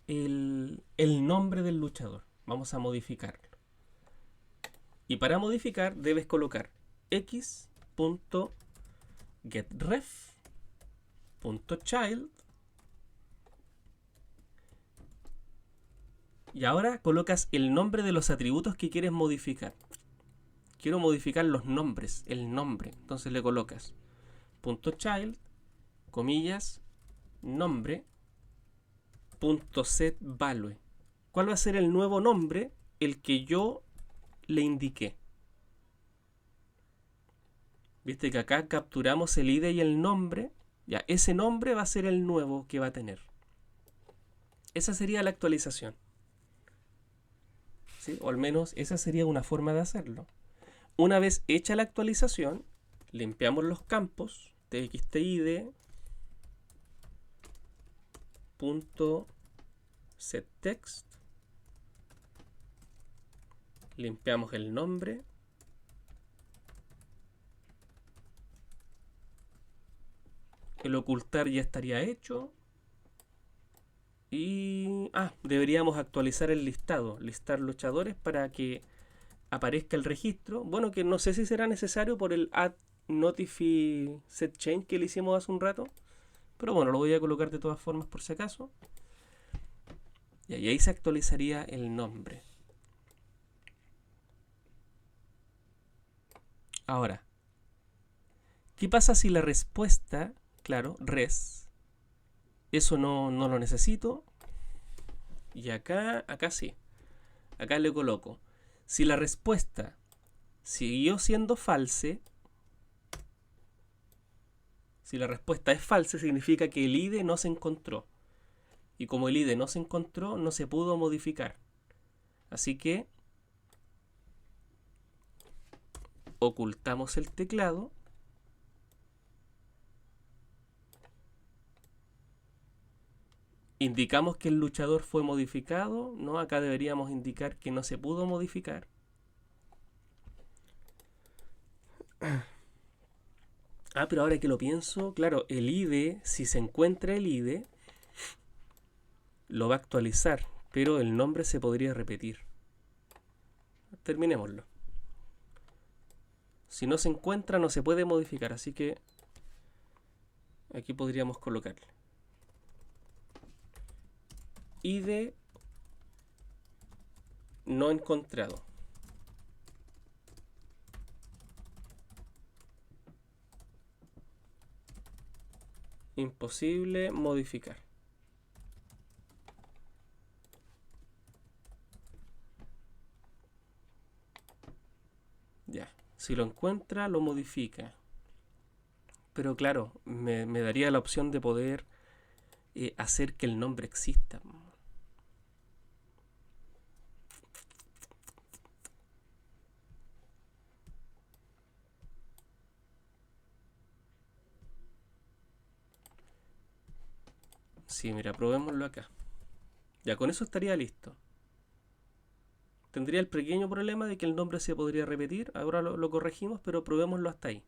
el nombre del luchador. Vamos a modificarlo. Y para modificar debes colocar x.getRef.child y ahora colocas el nombre de los atributos que quieres modificar. Quiero modificar los nombres, el nombre. Entonces le colocas .child, comillas, nombre, .setValue. ¿Cuál va a ser el nuevo nombre? El que yo le indiqué. Viste que acá capturamos el ID y el nombre. Ya, ese nombre va a ser el nuevo que va a tener. Esa sería la actualización. ¿Sí? O al menos esa sería una forma de hacerlo. Una vez hecha la actualización, limpiamos los campos txtid, .setText, limpiamos el nombre El ocultar ya estaría hecho. Y deberíamos actualizar el listado, listar luchadores para que aparezca el registro. Bueno, que no sé si será necesario por el add notify set change que le hicimos hace un rato, pero bueno, lo voy a colocar de todas formas por si acaso. Y ahí se actualizaría el nombre. Ahora, ¿qué pasa si la respuesta, claro, res, eso no lo necesito? Y acá sí. Acá le coloco. Si la respuesta siguió siendo false, si la respuesta es falsa, significa que el ID no se encontró. Y como el ID no se encontró, no se pudo modificar. Así que ocultamos el teclado. Indicamos que el luchador fue modificado. No, acá deberíamos indicar que no se pudo modificar. Pero ahora que lo pienso, claro, el ID, si se encuentra el ID, lo va a actualizar, pero el nombre se podría repetir. Terminémoslo. Si no se encuentra, no se puede modificar, así que aquí podríamos colocarle ID no encontrado. Imposible modificar. Ya, si lo encuentra, lo modifica. Pero claro, me daría la opción de poder hacer que el nombre exista. Sí, mira, probémoslo acá. Ya, con eso estaría listo. Tendría el pequeño problema de que el nombre se podría repetir. Ahora lo corregimos, pero probémoslo hasta ahí.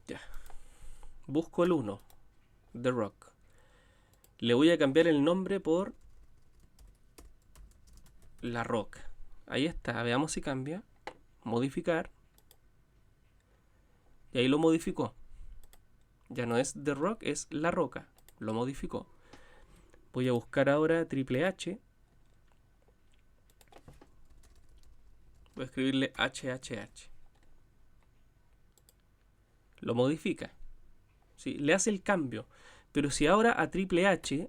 Ya. Busco el 1. The Rock. Le voy a cambiar el nombre por La Roca. Ahí está, veamos si cambia. Modificar. Y ahí lo modificó. Ya no es The Rock, es La Roca. Lo modificó. Voy a buscar ahora Triple H. Voy a escribirle HHH. Lo modifica. ¿Sí? Le hace el cambio. Pero si ahora a Triple H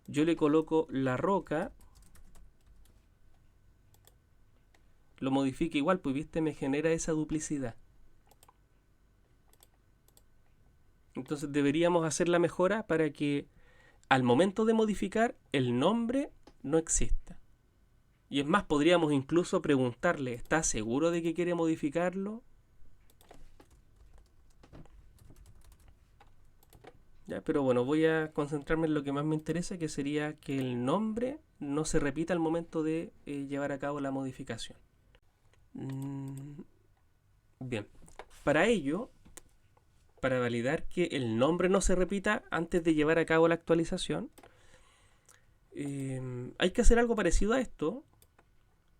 yo le coloco La Roca, lo modifica igual, pues viste, me genera esa duplicidad. Entonces deberíamos hacer la mejora para que al momento de modificar el nombre no exista. Y es más, podríamos incluso preguntarle, ¿está seguro de que quiere modificarlo? Ya, pero bueno, voy a concentrarme en lo que más me interesa, que sería que el nombre no se repita al momento de llevar a cabo la modificación. Bien, para ello, para validar que el nombre no se repita antes de llevar a cabo la actualización, hay que hacer algo parecido a esto.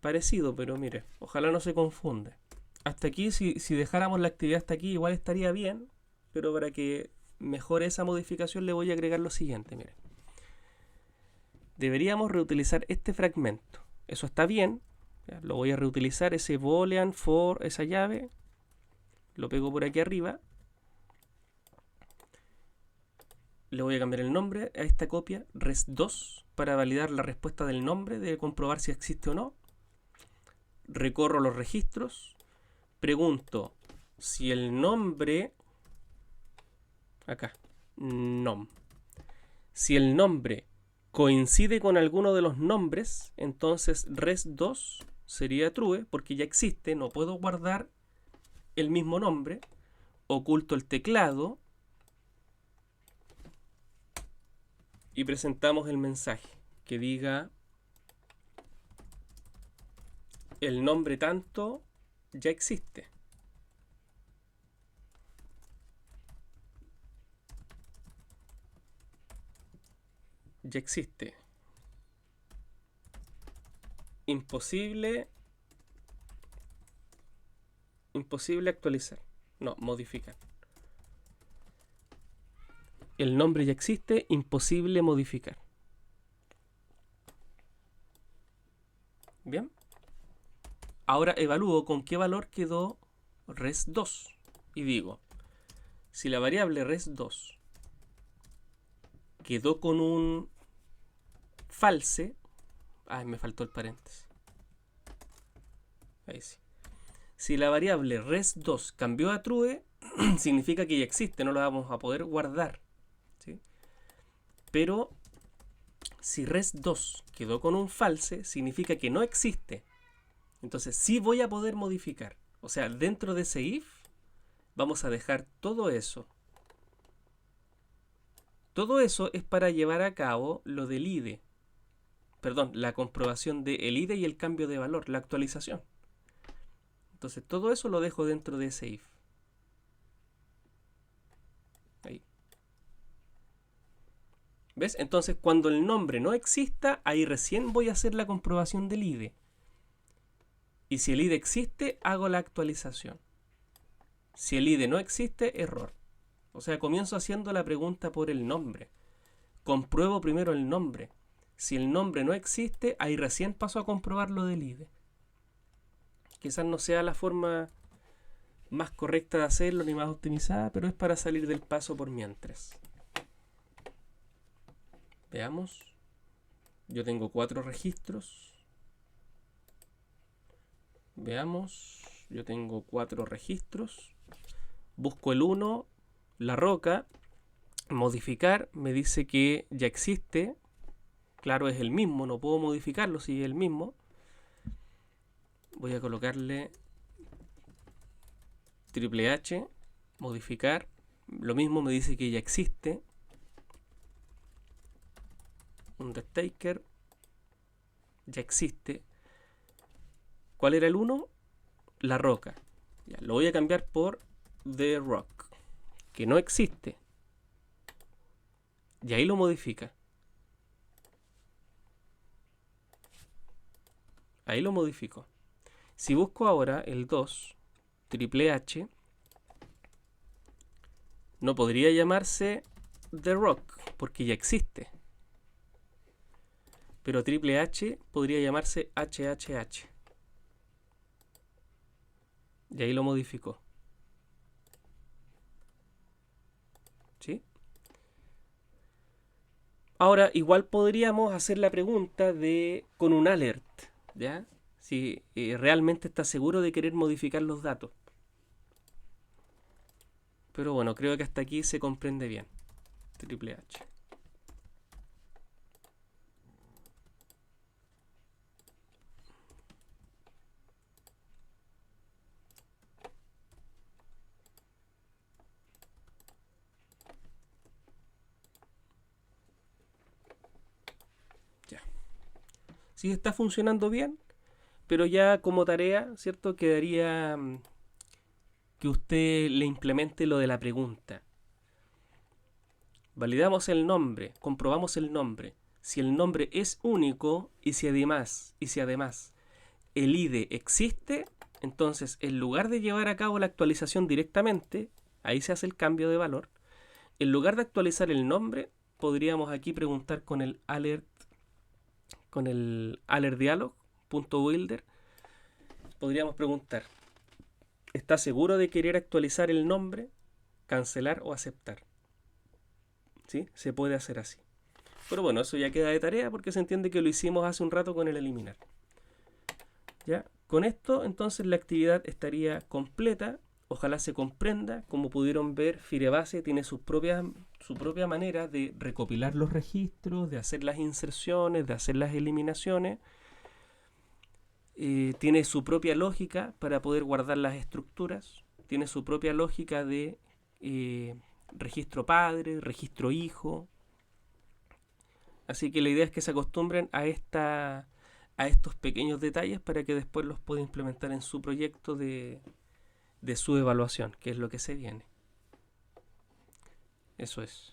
Parecido, pero mire, ojalá no se confunde. Hasta aquí, si dejáramos la actividad hasta aquí, igual estaría bien, pero para que mejore esa modificación le voy a agregar lo siguiente, mire. Deberíamos reutilizar este fragmento. Eso está bien. Ya, lo voy a reutilizar, ese boolean for, esa llave. Lo pego por aquí arriba. Le voy a cambiar el nombre a esta copia, res2, para validar la respuesta del nombre, de comprobar si existe o no. Recorro los registros. Pregunto si el nombre... Acá. Nom. Si el nombre coincide con alguno de los nombres, entonces res2 sería true, porque ya existe, no puedo guardar el mismo nombre. oculto el teclado y presentamos el mensaje que diga el nombre tanto ya existe. Ya existe. Imposible actualizar. No, modificar. El nombre ya existe, imposible modificar. Bien. Ahora evalúo con qué valor quedó res2. Y digo, si la variable res2 quedó con un false. Ay, me faltó el paréntesis. Ahí sí. Si la variable res2 cambió a true, significa que ya existe, no la vamos a poder guardar. ¿Sí? Pero si res2 quedó con un false, significa que no existe. Entonces sí voy a poder modificar. O sea, dentro de ese if vamos a dejar todo eso. Todo eso es para llevar a cabo lo del IDE. Perdón, la comprobación del IDE y el cambio de valor, la actualización. Entonces todo eso lo dejo dentro de ese if. Ahí. ¿Ves? Entonces cuando el nombre no exista, ahí recién voy a hacer la comprobación del IDE. Y si el IDE existe, hago la actualización. Si el IDE no existe, error. O sea, comienzo haciendo la pregunta por el nombre. Compruebo primero el nombre. Si el nombre no existe, ahí recién paso a comprobar lo del IDE. Quizás no sea la forma más correcta de hacerlo ni más optimizada, pero es para salir del paso por mientras. Veamos. Yo tengo 4 registros. Veamos. Yo tengo 4 registros. Busco el 1, la roca. Modificar. Me dice que ya existe. Claro, es el mismo. No puedo modificarlo si es el mismo. Voy a colocarle H, modificar. Lo mismo me dice que ya existe. Undertaker. Ya existe. ¿Cuál era el 1? La roca. Ya, lo voy a cambiar por The Rock, que no existe. Y ahí lo modifica. Ahí lo modifico. Si busco ahora el 2, H, no podría llamarse The Rock, porque ya existe. Pero H podría llamarse HHH. Y ahí lo modificó. ¿Sí? Ahora, igual podríamos hacer la pregunta de con un alert, ¿ya? Si realmente está seguro de querer modificar los datos. Pero bueno, creo que hasta aquí se comprende bien. H. Ya. Sí, está funcionando bien, pero ya como tarea, ¿cierto? Quedaría que usted le implemente lo de la pregunta. Validamos el nombre, comprobamos el nombre. Si el nombre es único y si además el IDE existe, entonces en lugar de llevar a cabo la actualización directamente, ahí se hace el cambio de valor. En lugar de actualizar el nombre, podríamos aquí preguntar con el alert dialog.builder. Podríamos preguntar, ¿está seguro de querer actualizar el nombre? Cancelar o aceptar. ¿Sí? Se puede hacer así. Pero bueno, eso ya queda de tarea porque se entiende que lo hicimos hace un rato con el eliminar. ¿Ya? Con esto, entonces, la actividad estaría completa. Ojalá se comprenda. Como pudieron ver, Firebase tiene su propia manera de recopilar los registros, de hacer las inserciones, de hacer las eliminaciones. Tiene su propia lógica para poder guardar las estructuras. tiene su propia lógica de registro padre, registro hijo. Así que la idea es que se acostumbren a estos pequeños detalles para que después los pueda implementar en su proyecto de su evaluación, que es lo que se viene. Eso es.